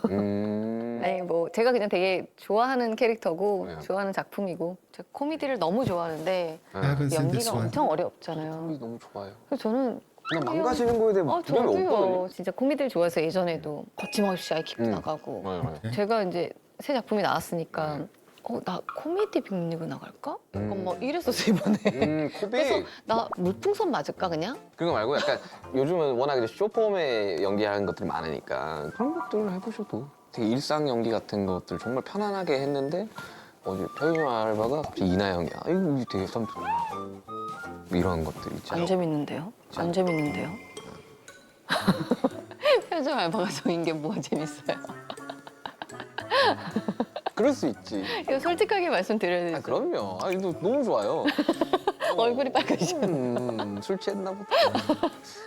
음... 아니 뭐 제가 그냥 되게 좋아하는 캐릭터고 네. 좋아하는 작품이고 제가 코미디를 너무 좋아하는데 I haven't seen this 연기가 one. 엄청 어렵잖아요. 코미디 너무 좋아요. 그래서 저는 그냥 망가지는 거에 대해 두려움이 없거든요. 저도요. 진짜 코미디를 좋아해서 예전에도 거침없이 아이키도 나가고 네. 제가 이제 새 작품이 나왔으니까 나 코미디 빅리그 나갈까? 뭐 이랬었어 이번에. 코빅 그래서 나 물풍선 맞을까 그냥? 그런 거 말고 약간 요즘은 워낙 이제 쇼폼에 연기하는 것들이 많으니까 그런 것들을 해보셔도 되게 일상 연기 같은 것들 정말 편안하게 했는데 어디 편의점 알바가 갑자기 이나영이야. 이거 되게 이런 것들 있죠. 안 재밌는데요? 안 재밌는데요? 편의점 알바가 저인 게 뭐가 재밌어요? 그럴 수 있지. 이거 솔직하게 말씀드려야 아, 되죠. 그럼요. 아, 이거 너무 좋아요. 얼굴이 빨개지죠. 술 취했나 보다.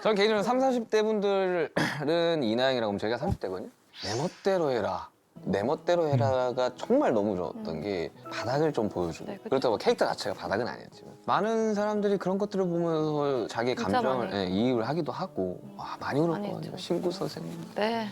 저는 개인적으로 30, 40대 분들은 이나영이라고 하면 저희가 30대거든요. 내 멋대로 해라. 내 멋대로 해라가 정말 너무 좋았던 게 바닥을 좀 보여주고 네, 그쵸. 그렇다고 캐릭터 자체가 바닥은 아니었지만 많은 사람들이 그런 것들을 보면서 자기의 진짜 감정을 많이. 이입을 하기도 하고 와, 많이 많이 울었거든요. 했죠. 신구 선생님. 네.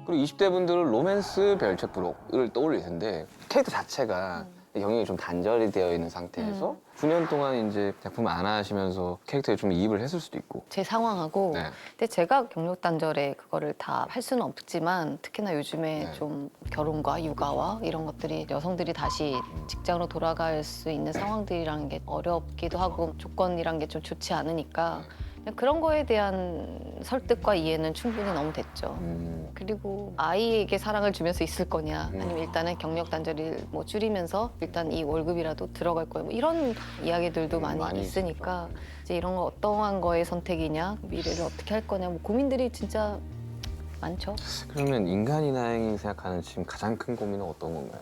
그리고 20대 분들은 로맨스 별책부록을 떠올릴 텐데 캐릭터 자체가 영역이 좀 단절이 되어 있는 상태에서 9년 동안 이제 작품을 안 하시면서 캐릭터에 좀 이입을 했을 수도 있고. 제 상황하고 네. 근데 제가 경력 단절에 그거를 다 할 수는 없지만 특히나 요즘에 네. 좀 결혼과 육아와 이런 것들이 여성들이 다시 직장으로 돌아갈 수 있는 상황들이라는 게 어렵기도 하고 조건이란 게 좀 좋지 않으니까 그냥 그런 거에 대한 설득과 이해는 충분히 너무 됐죠. 그리고 아이에게 사랑을 주면서 있을 거냐 아니면 일단은 경력 단절을 뭐 줄이면서 일단 이 월급이라도 들어갈 거야 뭐 이런 이야기들도 많이 많이 있으니까 이제 이런 거 어떠한 거의 선택이냐 미래를 어떻게 할 거냐 뭐 고민들이 진짜 많죠. 그러면 인간이 나영이 생각하는 지금 가장 큰 고민은 어떤 건가요?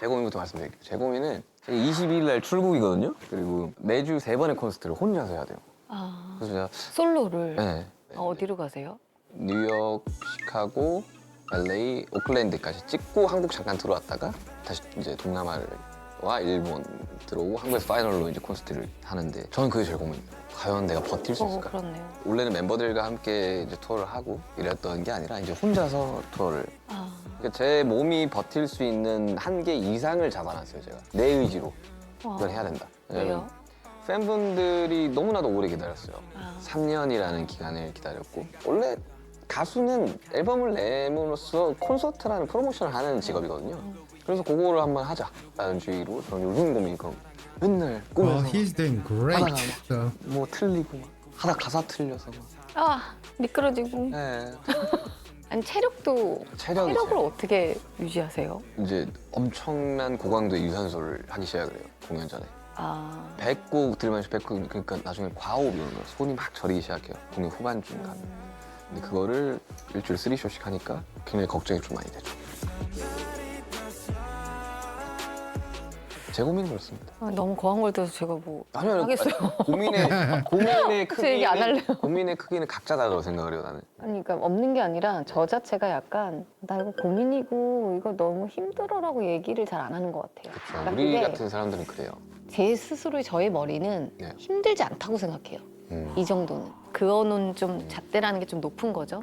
제 고민부터 말씀드릴게요. 제 고민은 22일 날 출국이거든요. 그리고 매주 3번의 콘서트를 혼자서 해야 돼요. 아, 그래서 제가 솔로를 네, 어디로 가세요? 뉴욕, 시카고, LA, 오클랜드까지 찍고 한국 잠깐 들어왔다가 다시 이제 동남아와 일본 들어오고 한국에서 파이널로 이제 콘서트를 하는데 저는 그게 제일 고민이에요. 과연 내가 버틸 수 있을까? 그렇네요. 원래는 멤버들과 함께 이제 투어를 하고 이랬던 게 아니라 이제 혼자서 투어를. 아, 그러니까 제 몸이 버틸 수 있는 한계 이상을 잡아놨어요 제가. 내 의지로 와. 이걸 해야 된다. 왜요? 팬분들이 너무나도 오래 기다렸어요. 아. 3년이라는 기간을 기다렸고 원래 가수는 앨범을 내므로써 콘서트라는 프로모션을 하는 직업이거든요. 그래서 그거를 한번 하자라는 주의로 저는 요즘 고민이 그런 거예요. 맨날 Well, 꿈에서 he's doing great. 하다가 So 뭐 틀리고 막 하다 가사 틀려서 막. 아 미끄러지고 네. 아니 체력도 체력이 체력을 어떻게 유지하세요? 이제 엄청난 고강도의 유산소를 하기 시작을 해요. 공연 전에. 아, 100곡 들으면서 100곡 그러니까 나중에 과호흡이 오는 거예요. 손이 막 저리기 시작해요. 공연 후반쯤 가면. 근데 그거를 일주일에 3쇼씩 하니까 굉장히 걱정이 좀 많이 되죠. 제 고민은 그렇습니다. 너무 거한 걸 들어서 제가 뭐 아니요, 하겠어요. 고민의 저 얘기 안 할래요. 고민의 크기는 각자다고 생각을 해요, 나는. 아니 그러니까 없는 게 아니라 저 자체가 약간 나 이거 고민이고 이거 너무 힘들어라고 얘기를 잘 안 하는 것 같아요. 그렇죠. 그러니까 우리 그게 같은 사람들은 그래요. 제 스스로의 저의 머리는 네. 힘들지 않다고 생각해요. 이 정도는. 그거는 좀 잣대라는 게 좀 높은 거죠.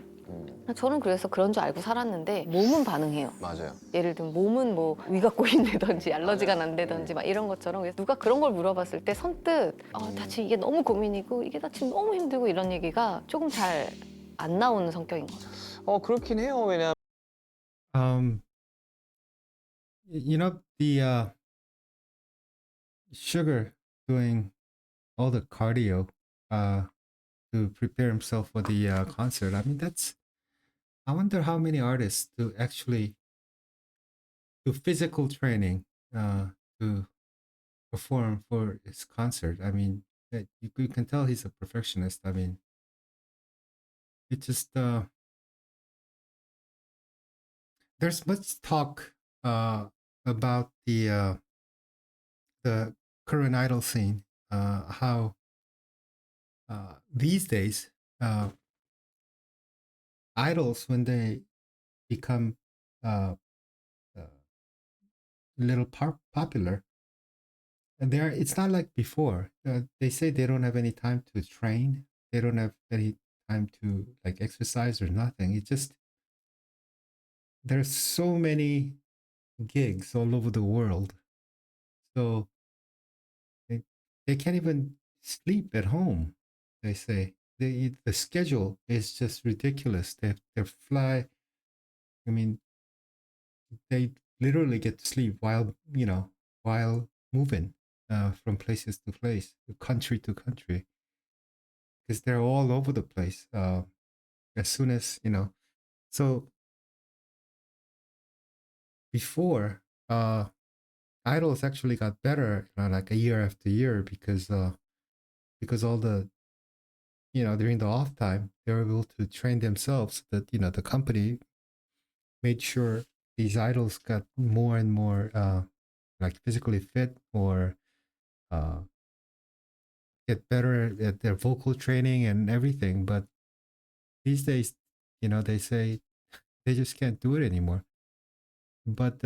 저는 그래서 그런 줄 알고 살았는데 몸은 반응해요. 맞아요. 예를 들면 몸은 뭐 위가 꼬인다든지 알러지가 난다든지 막 이런 것처럼 그래서 누가 그런 걸 물어봤을 때 선뜻 나 지금 이게 너무 고민이고 이게 나 지금 너무 힘들고 이런 얘기가 조금 잘 안 나오는 성격인 거죠. 그렇긴 해요. 왜냐면 you know the Sugar doing all the cardio to prepare himself for the concert. I mean, I wonder how many artists do actually do physical training to perform for his concert. I mean, you can tell he's a perfectionist. I mean, it just there's much talk about the current idol scene. How these days idols, when they become uh, uh, little popular, and they're it's not like before. They say they don't have any time to train. They don't have any time to like exercise or nothing. It just there's so many gigs all over the world, so they, they can't even sleep at home. They say the schedule is just ridiculous. They fly. I mean, they literally get to sleep while while moving from places to place, country to country, because they're all over the place. As soon as so before idols actually got better, like a year after year, because all the during the off time they were able to train themselves. That the company made sure these idols got more and more like physically fit, or get better at their vocal training and everything. But these days, they say they just can't do it anymore. But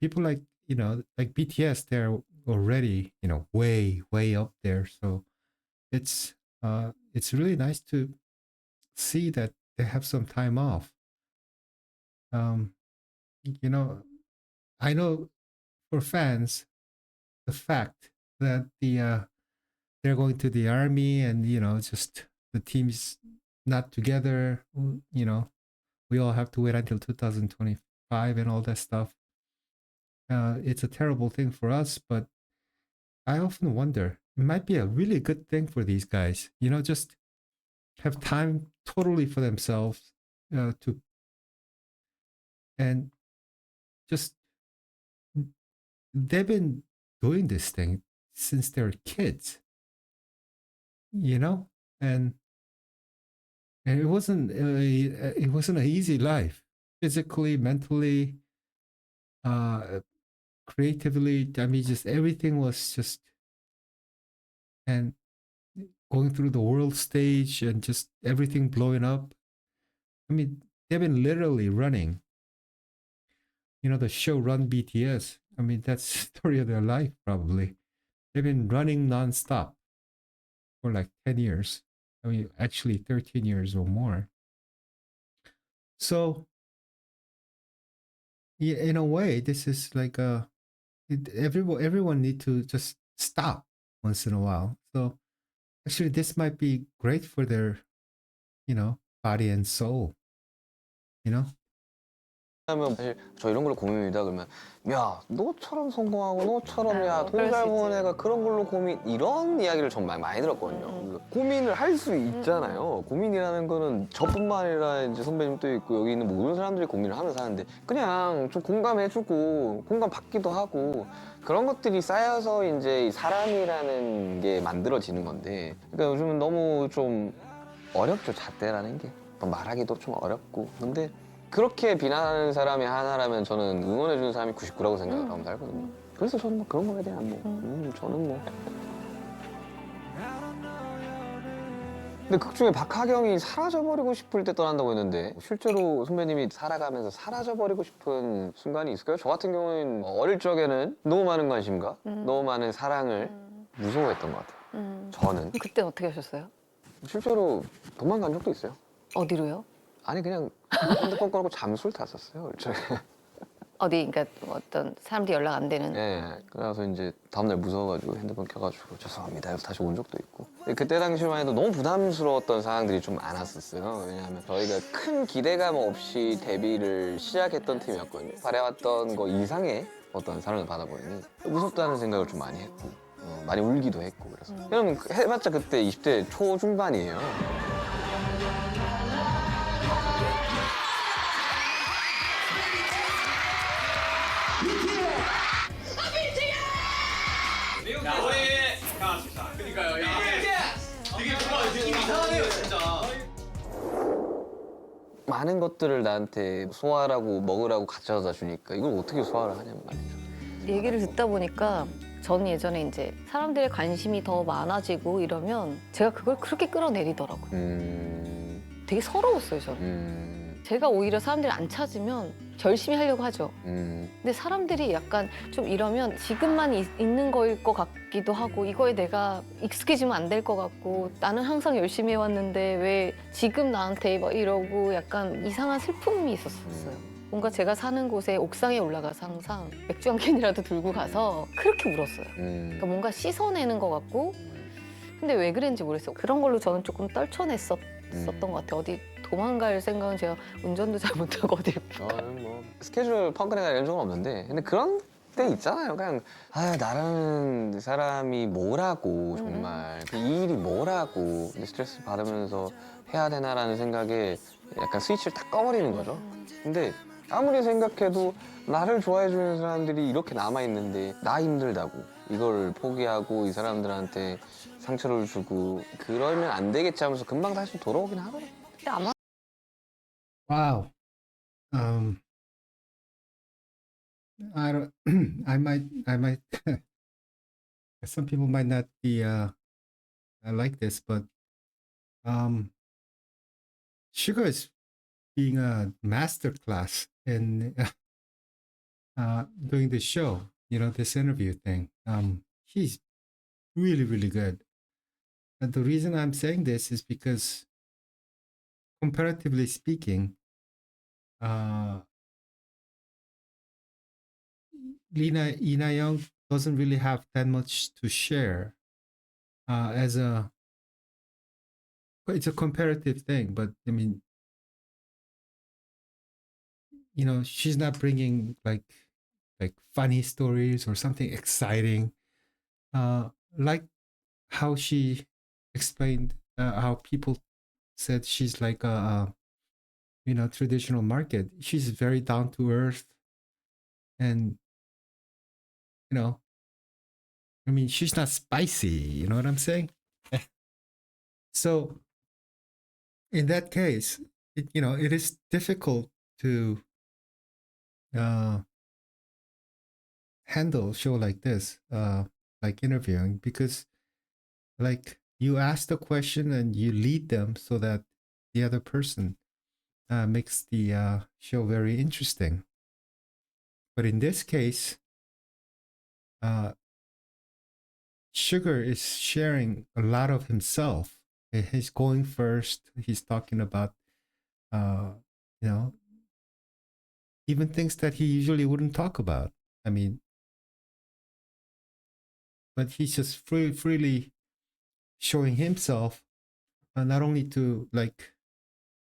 people like BTS, they're already way up there. So it's really nice to see that they have some time off. Um, you know, I know for fans, the fact that they're going to the army, and just the team's not together. We all have to wait until 2025 and all that stuff. It's a terrible thing for us, but I often wonder, it might be a really good thing for these guys. Just have time totally for themselves, to and just they've been doing this thing since they're kids, and it wasn't an easy life, physically, mentally, creatively. I mean, just everything was just, and going through the world stage and just everything blowing up. I mean, they've been literally running. The show Run BTS. I mean, that's the story of their life, probably. They've been running nonstop for like 10 years. I mean, actually 13 years or more. So, yeah, in a way, this is like everyone need to just stop once in a while. So, actually, this might be great for their, body and soul. 하면 사실 저 이런 걸로 고민입니다. 그러면 야 너처럼 성공하고 너처럼 야 돈 그럴 잘 수 버는 있지. 애가 그런 걸로 고민 이런 이야기를 정말 많이 들었거든요. 고민을 할 수 있잖아요. 고민이라는 거는 저뿐만 아니라 이제 선배님도 있고 여기 있는 모든 사람들이 고민을 하면서 하는데 그냥 좀 공감해주고 공감 받기도 하고 그런 것들이 쌓여서 이제 이 사람이라는 게 만들어지는 건데 그러니까 요즘은 너무 좀 어렵죠. 잣대라는 게 말하기도 좀 어렵고 근데 그렇게 비난하는 사람이 하나라면 저는 응원해주는 사람이 99라고 생각하면 살거든요. 그래서 저는 뭐 그런 거에 대한 저는 뭐. 근데 극 중에 박하경이 사라져버리고 싶을 때 떠난다고 했는데 실제로 선배님이 살아가면서 사라져버리고 싶은 순간이 있을까요? 저 같은 경우는 어릴 적에는 너무 많은 관심과 너무 많은 사랑을 무서워했던 것 같아요. 저는. 그때 어떻게 하셨어요? 실제로 도망간 적도 있어요. 어디로요? 아니 그냥 핸드폰 꺼놓고 잠수를 탔었어요. 어릴 적에. 어디, 그러니까 뭐 어떤 사람들이 연락 안 되는. 네, 그래서 이제 다음날 무서워가지고 핸드폰 켜가지고 죄송합니다 해서 다시 온 적도 있고 그때 당시만 해도 너무 부담스러웠던 상황들이 좀 많았었어요. 왜냐하면 저희가 큰 기대감 없이 데뷔를 시작했던 팀이었거든요. 바래왔던 거 이상의 어떤 사랑을 받아보니 무섭다는 생각을 좀 많이 했고 많이 울기도 했고 그래서 왜냐면 해봤자 그때 20대 초중반이에요. 많은 것들을 나한테 소화하라고 먹으라고 가져다 주니까 이걸 어떻게 소화를 하냐는 말이죠. 얘기를 듣다 보니까 전 예전에 이제 사람들의 관심이 더 많아지고 이러면 제가 그걸 그렇게 끌어내리더라고요. 되게 서러웠어요, 저는. 제가 오히려 사람들이 안 찾으면 열심히 하려고 하죠. 근데 사람들이 약간 좀 이러면 지금만 있는 거일 것 같기도 하고 이거에 내가 익숙해지면 안 될 것 같고 나는 항상 열심히 해왔는데 왜 지금 나한테 막 이러고 약간 이상한 슬픔이 있었어요. 뭔가 제가 사는 곳에 옥상에 올라가서 항상 맥주 한 캔이라도 들고 가서 그렇게 울었어요. 그러니까 뭔가 씻어내는 것 같고 근데 왜 그랬는지 모르겠어요. 그런 걸로 저는 조금 떨쳐냈었던 것 같아요. 어디 도망갈 생각은 제가 운전도 잘 못하고 어딜 저는 뭐 스케줄 펑크내가 이런 적은 없는데 근데 그런 때 있잖아요. 그냥 나라는 사람이 뭐라고 정말 그 이 일이 뭐라고 스트레스 받으면서 해야 되나라는 생각에 약간 스위치를 딱 꺼버리는 거죠. 근데 아무리 생각해도 나를 좋아해 주는 사람들이 이렇게 남아 있는데 나 힘들다고 이걸 포기하고 이 사람들한테 상처를 주고 그러면 안 되겠지 하면서 금방 다시 돌아오긴 하더라고요. 근데 아마 Wow. I don't. I might. Some people might not be like this, but Sugar is being a master class in doing this show. You know, this interview thing. He's really, really good. And the reason I'm saying this is because, comparatively speaking, Ina Young doesn't really have that much to share as it's a comparative thing, but I mean, you know, she's not bringing like funny stories or something exciting, like how she explained how people said she's like a you know, traditional market. She's very down to earth, and you know, I mean, she's not spicy. You know what I'm saying? So in that case, you know, it is difficult to handle a show like this, like interviewing, because like you ask the question and you lead them so that the other person makes the show very interesting. But in this case, Sugar is sharing a lot of himself. He's going first. He's talking about, you know, even things that he usually wouldn't talk about. I mean, but he's just freely showing himself, not only to like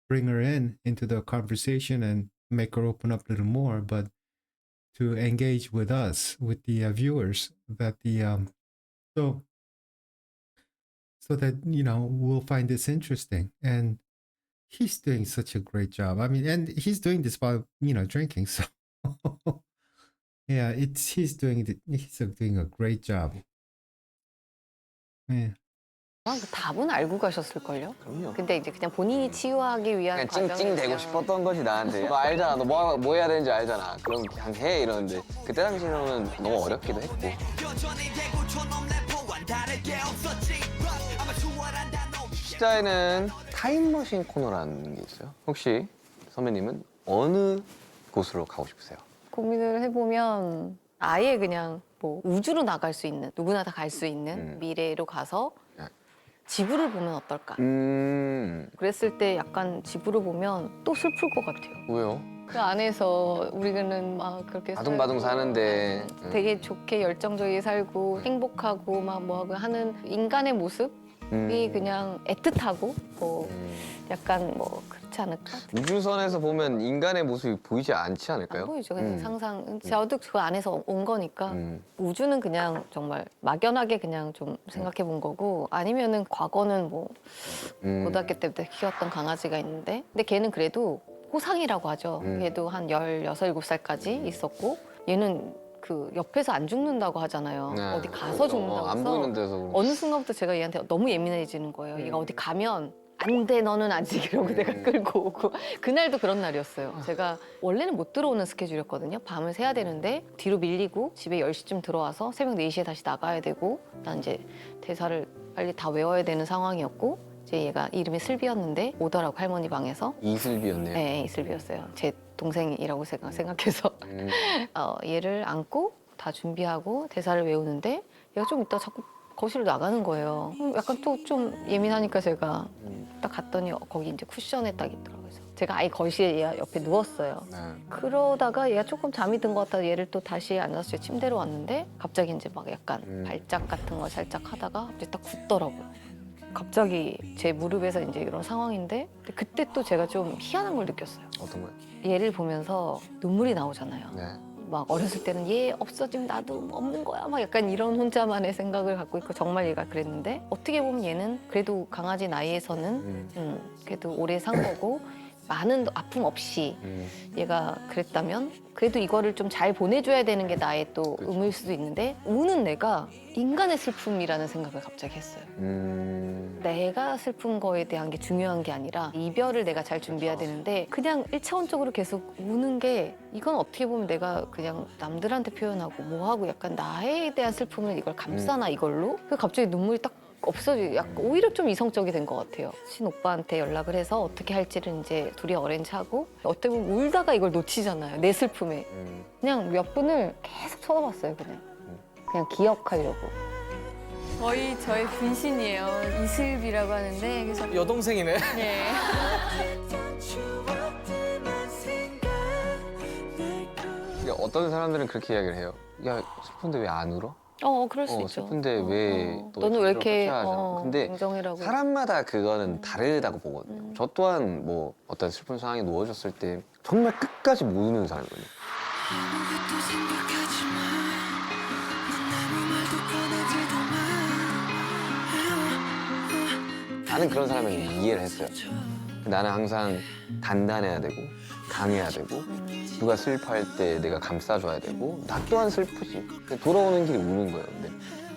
bring her into the conversation and make her open up a little more, but to engage with us, with the viewers, that the so that you know we'll find this interesting. And he's doing such a great job. I mean, and he's doing this while you know drinking, so yeah, he's doing a great job. Yeah. 그 답은 알고 가셨을걸요? 그럼요. 근데 이제 그냥 본인이 치유하기 위한 그냥 찡찡대고 싶었던 거지 나한테. 너 알잖아. 너 뭐 해야 되는지 알잖아. 그럼 그냥 해 이러는데 그때 당시로는 너무 어렵기도 했고. 시자에는 타임머신 코너라는 게 있어요. 혹시 선배님은 어느 곳으로 가고 싶으세요? 고민을 해보면 아예 그냥 뭐 우주로 나갈 수 있는 누구나 다 갈 수 있는 미래로 가서 지구를 보면 어떨까? 그랬을 때 약간 지구를 보면 또 슬플 것 같아요. 왜요? 그 안에서 우리는 막 그렇게 바둥바둥 살고 사는데 되게 좋게 열정적이게 살고 행복하고 막 뭐하고 하는 인간의 모습이 그냥 애틋하고 뭐 약간 뭐 그렇지 않을까? 우주선에서 보면 인간의 모습이 보이지 않지 않을까요? 안 보이죠. 그냥 상상. 저도 그 안에서 온 거니까 우주는 그냥 정말 막연하게 그냥 좀 생각해 본 거고 아니면은 과거는 뭐 고등학교 때부터 키웠던 강아지가 있는데 근데 걔는 그래도 호상이라고 하죠. 걔도 한 16, 17살까지 있었고 얘는 그 옆에서 안 죽는다고 하잖아요. 네. 어디 가서 죽는다고 안 해서 보이는 데서. 어느 순간부터 제가 얘한테 너무 예민해지는 거예요. 얘가 어디 가면 안 돼, 너는 아직 이러고 내가 끌고 오고. 그날도 그런 날이었어요. 제가 원래는 못 들어오는 스케줄이었거든요. 밤을 새야 되는데 뒤로 밀리고 집에 10시쯤 들어와서 새벽 4시에 다시 나가야 되고 난 이제 대사를 빨리 다 외워야 되는 상황이었고 이제 얘가 이름이 슬비였는데 오더라고 할머니 방에서. 이슬비였네요. 네, 이슬비였어요. 제 동생이라고 생각해서 얘를 안고 다 준비하고 대사를 외우는데 얘가 좀 이따 자꾸 거실로 나가는 거예요. 약간 또 좀 예민하니까 제가 딱 갔더니 거기 이제 쿠션에 딱 있더라고요. 그래서 제가 아예 거실에 얘 옆에 누웠어요. 네. 그러다가 얘가 조금 잠이 든 것 같아서 얘를 또 다시 앉아서 침대로 왔는데 갑자기 이제 막 약간 발작 같은 걸 살짝 하다가 갑자기 딱 굳더라고요. 갑자기 제 무릎에서 이제 이런 상황인데 근데 그때 또 제가 좀 희한한 걸 느꼈어요. 어떤 거요? 얘를 보면서 눈물이 나오잖아요. 네. 막 어렸을 때는 얘 없어지면 나도 없는 거야 막 약간 이런 혼자만의 생각을 갖고 있고 정말 얘가 그랬는데 어떻게 보면 얘는 그래도 강아지 나이에서는 그래도 오래 산 거고 많은 아픔 없이 얘가 그랬다면 그래도 이거를 좀 잘 보내줘야 되는 게 나의 또 의무일 수도 있는데 우는 내가 인간의 슬픔이라는 생각을 갑자기 했어요. 내가 슬픈 거에 대한 게 중요한 게 아니라 이별을 내가 잘 준비해야 되는데 그냥 1차원적으로 계속 우는 게 이건 어떻게 보면 내가 그냥 남들한테 표현하고 뭐하고 약간 나에 대한 슬픔을 이걸 감싸나 이걸로? 그래서 갑자기 눈물이 딱 없어지고 약간 오히려 좀 이성적이 된 것 같아요. 친오빠한테 연락을 해서 어떻게 할지를 이제 둘이 어렌지하고 어떻게 보면 울다가 이걸 놓치잖아요. 내 슬픔에. 그냥 몇 분을 계속 쳐다봤어요. 그냥 기억하려고. 거의 저의 분신이에요. 이슬비라고 하는데 그래서 여동생이네. 네. 근데 어떤 사람들은 그렇게 이야기를 해요. 야, 슬픈데 왜 안 울어? 그럴 수 있죠. 슬픈데 왜 또 너는 왜 이렇게 근데 긍정이라고. 사람마다 그거는 다르다고 보거든요. 저 또한 뭐 어떤 슬픈 상황에 누워졌을 때 정말 끝까지 못 우는 사람이거든요. 아무것도 생각하지 마. 넌 아무 말도 꺼내지도 마. 나는 그런 사람을 이해를 했어요. 나는 항상 단단해야 되고 강해야 되고 누가 슬퍼할 때 내가 감싸줘야 되고 나 또한 슬프지. 돌아오는 길이 우는 거예요.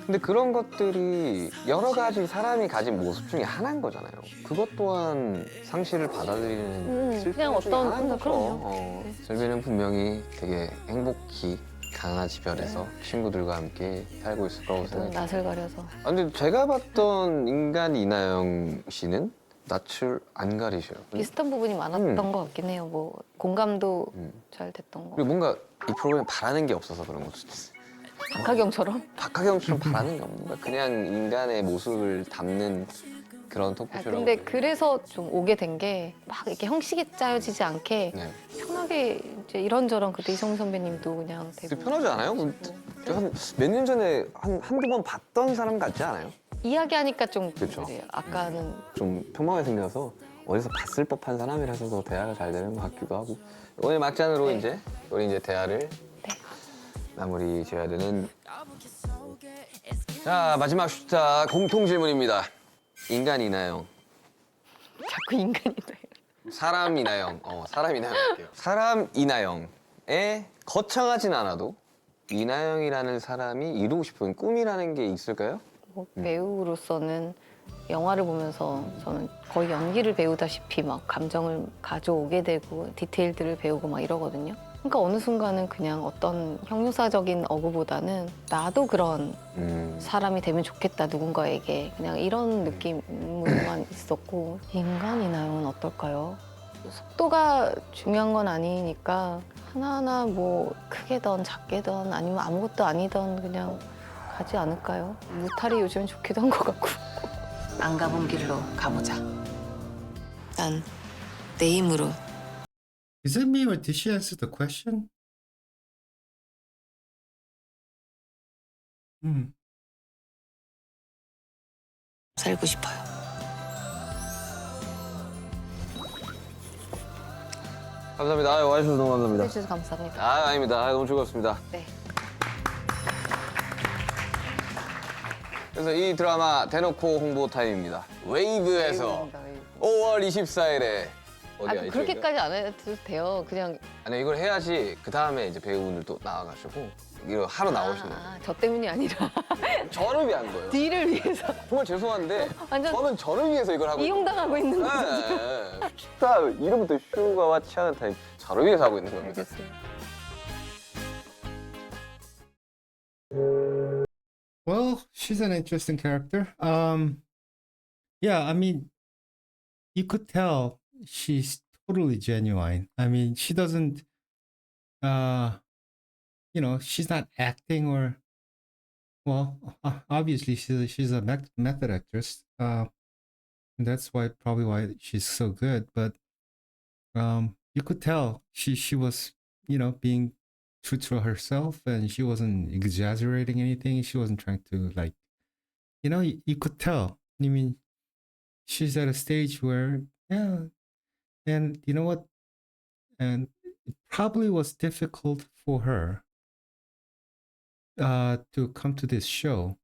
근데 그런 것들이 여러 가지 사람이 가진 모습 중에 하나인 거잖아요. 그것 또한 상실을 받아들이는 슬픔 그냥 중에 어떤- 하나인 거죠. 그럼요. 슬비는 분명히 되게 행복히 강아지 별에서 친구들과 함께 살고 있을 거라고 생각해요. 낯을 가려서. 근데 제가 봤던 인간 이나영 씨는 낯을 안 가리셔요. 비슷한 부분이 많았던 것 같긴 해요. 뭐 공감도 잘 됐던 거. 그리고 뭔가 이 프로그램 바라는 게 없어서 그런 것도 있어요. 박하경처럼. 박하경처럼 바라는 게 없는 거야. 그냥 인간의 모습을 담는 그런 토크쇼라고. 근데 그래서 좀 오게 된 게 막 이렇게 형식이 짜여지지 않게 네. 편하게 이제 이런저런 그때 이성희 선배님도 그냥 되게 되게 편하지 않아요? 몇 년 전에 한두 번 봤던 사람 같지 않아요? 이야기하니까 좀 그쵸. 그래요. 아까는 좀 평범하게 생겨서 어디서 봤을 법한 사람이라서 더 대화가 잘 되는 것 같기도 하고. 오늘 막잔으로 네. 이제 우리 이제 대화를 마무리 지어야 되는. 자, 마지막 숫자 공통 질문입니다. 인간 이나영, 자꾸 인간이다. 사람 이나영. 사람 이나영 할게요. 사람 이나영에 거창하진 않아도 이나영이라는 사람이 이루고 싶은 꿈이라는 게 있을까요? 뭐 배우로서는 영화를 보면서 저는 거의 연기를 배우다시피 막 감정을 가져오게 되고 디테일들을 배우고 막 이러거든요. 그러니까 어느 순간은 그냥 어떤 형용사적인 어구보다는 나도 그런 사람이 되면 좋겠다 누군가에게 그냥 이런 느낌만 있었고 인간이나요는 어떨까요? 속도가 중요한 건 아니니까 하나하나 뭐 크게든 작게든 아니면 아무것도 아니든 그냥 가지 않을까요? 무탈이 요즘엔 좋기도 한 것 같고. 안 가본 길로 가보자. 난 내 힘으로 Is it me or did she answer the question? 살고 싶어요. 감사합니다. 와주셔서 너무 감사합니다. 해주셔서 감사합니다. 아닙니다. 너무 즐거웠습니다. 네. 그래서 이 드라마 대놓고 홍보 타임입니다. 웨이브에서 5월 24일에 어디야? 그렇게까지 안 해도 돼요. 그냥 아니 이걸 해야지 그 다음에 이제 배우분들 또 나와가지고 이거 하러 나오신 거예요. 저 때문이 아니라 저를 위한 거예요. 딜을 위해서 정말 죄송한데 완전 저는 저를 위해서 이걸 하고 이용당하고 있는 있는 거죠. 거예요. 네. 식사 이름부터 슈가와 치아는 다 저를 위해서 하고 있는 겁니다. 알겠어요. Well, she's an interesting character. Yeah, I mean, you could tell she's totally genuine. I mean, she doesn't, she's not acting or, well, obviously she's a method actress. And that's probably why she's so good. But you could tell she was, being true to herself, and she wasn't exaggerating anything. She wasn't trying to you could tell. I mean, she's at a stage where, yeah, and you know what? And it probably was difficult for her to come to this show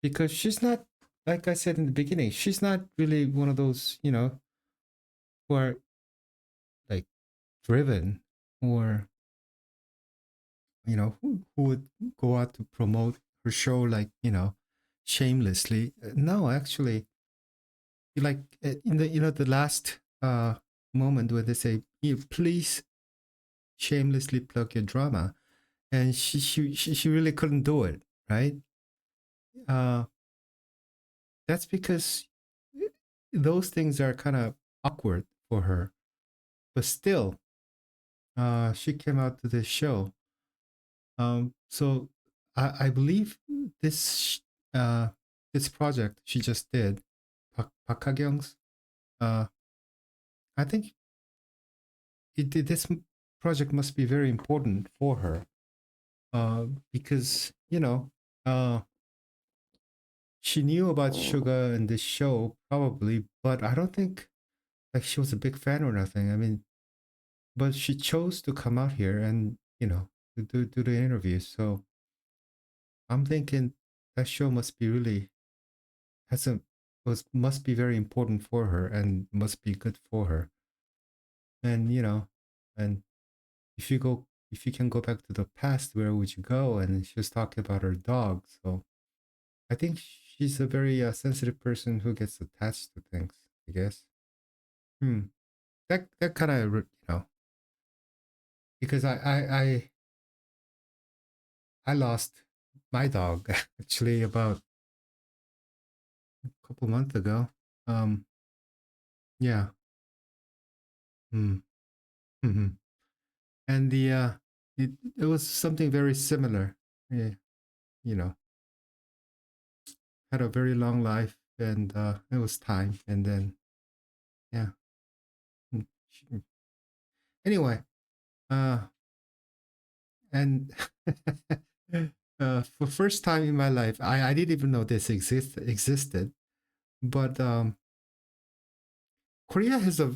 because she's not, like I said in the beginning, she's not really one of those, who are like driven or, who would go out to promote her show like, shamelessly. No, actually, like in the last moment where they say, please shamelessly plug your drama, and she really couldn't do it, right? That's because those things are kind of awkward for her, but still, she came out to this show. So I believe this project she just did, Park Ha-kyung's, I think this project must be very important for her, because she knew about Suga and this show probably, but I don't think like she was a big fan or nothing. I mean, but she chose to come out here and to do the interview. So I'm thinking that show must be really must be very important for her and must be good for her. And and if you can go back to the past, where would you go? And she was talking about her dog. So I think she's a very sensitive person who gets attached to things, I guess. That kind of because I lost my dog actually about a couple months ago. Yeah. Mm. hmm And it was something very similar. Yeah, you know, had a very long life, and it was time. And then yeah. Mm, sh- Anyway, and for first time in my life, I didn't even know this existed. But Korea has a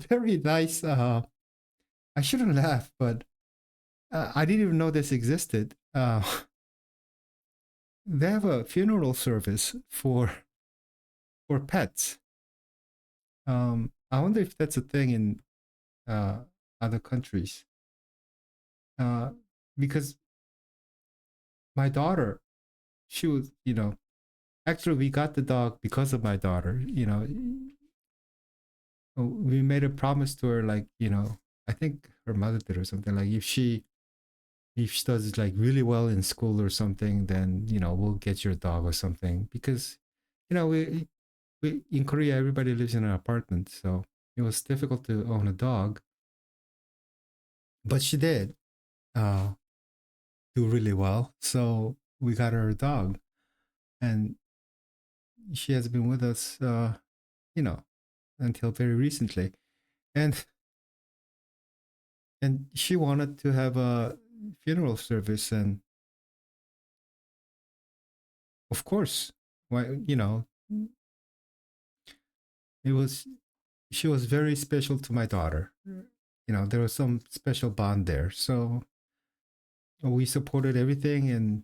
very nice. I shouldn't laugh, but I didn't even know this existed. They have a funeral service for pets. I wonder if that's a thing in other countries. Because my daughter, she was, actually we got the dog because of my daughter. We made a promise to her, like, I think her mother did or something. Like if she does like really well in school or something, then we'll get your dog or something. Because we in Korea everybody lives in an apartment, so it was difficult to own a dog. But she did do really well, so we got her a dog, and she has been with us, until very recently, and she wanted to have a funeral service, and of course, why it was she was very special to my daughter. There was some special bond there, so we supported everything, and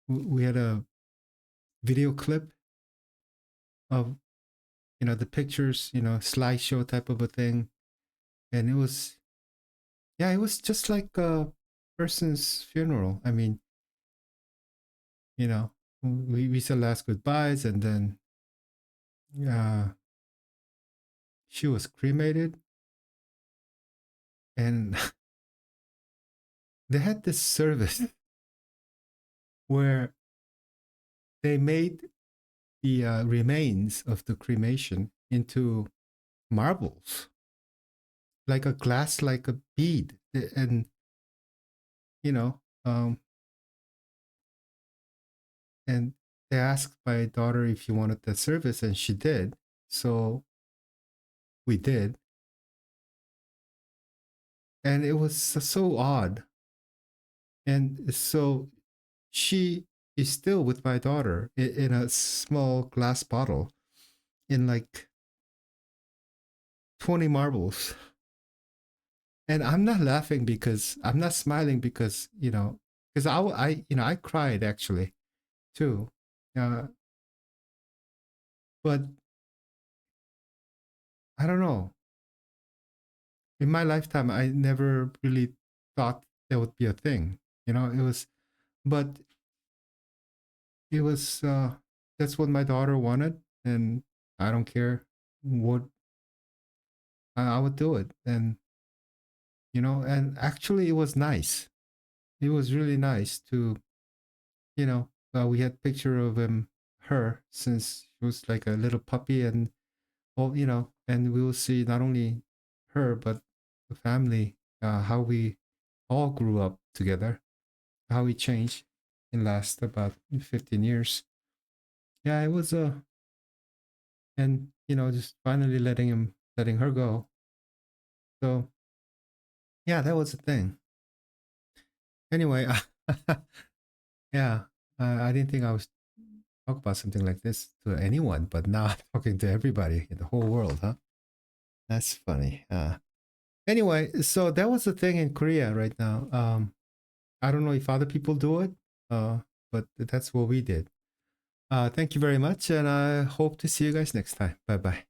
we had a video clip of the pictures, slideshow type of a thing, and it was yeah, it was just like a person's funeral. I mean, you know, we said last goodbyes, and then she was cremated, and they had this service where they made the remains of the cremation into marbles, like a glass, like a bead, and you know, and they asked my daughter if she wanted that service, and she did. So we did, and it was so odd. And so she is still with my daughter in a small glass bottle in like 20 marbles. And I'm not laughing because I'm not smiling because, because I cried actually too. But I don't know. In my lifetime, I never really thought there would be a thing. But it was, that's what my daughter wanted. And I don't care what, I would do it. And actually it was nice. It was really nice to, we had picture of her since she was like a little puppy, and and we will see not only her but the family, how we all grew up together, how we changed in last about 15 years. Yeah, it was and just finally letting her go. So yeah, that was the thing. Anyway, yeah, I didn't think I was talk about something like this to anyone, but now I'm talking to everybody in the whole world, huh? That's funny. Anyway, so that was the thing in Korea right now. I don't know if other people do it, but that's what we did. Thank you very much, and I hope to see you guys next time. Bye bye.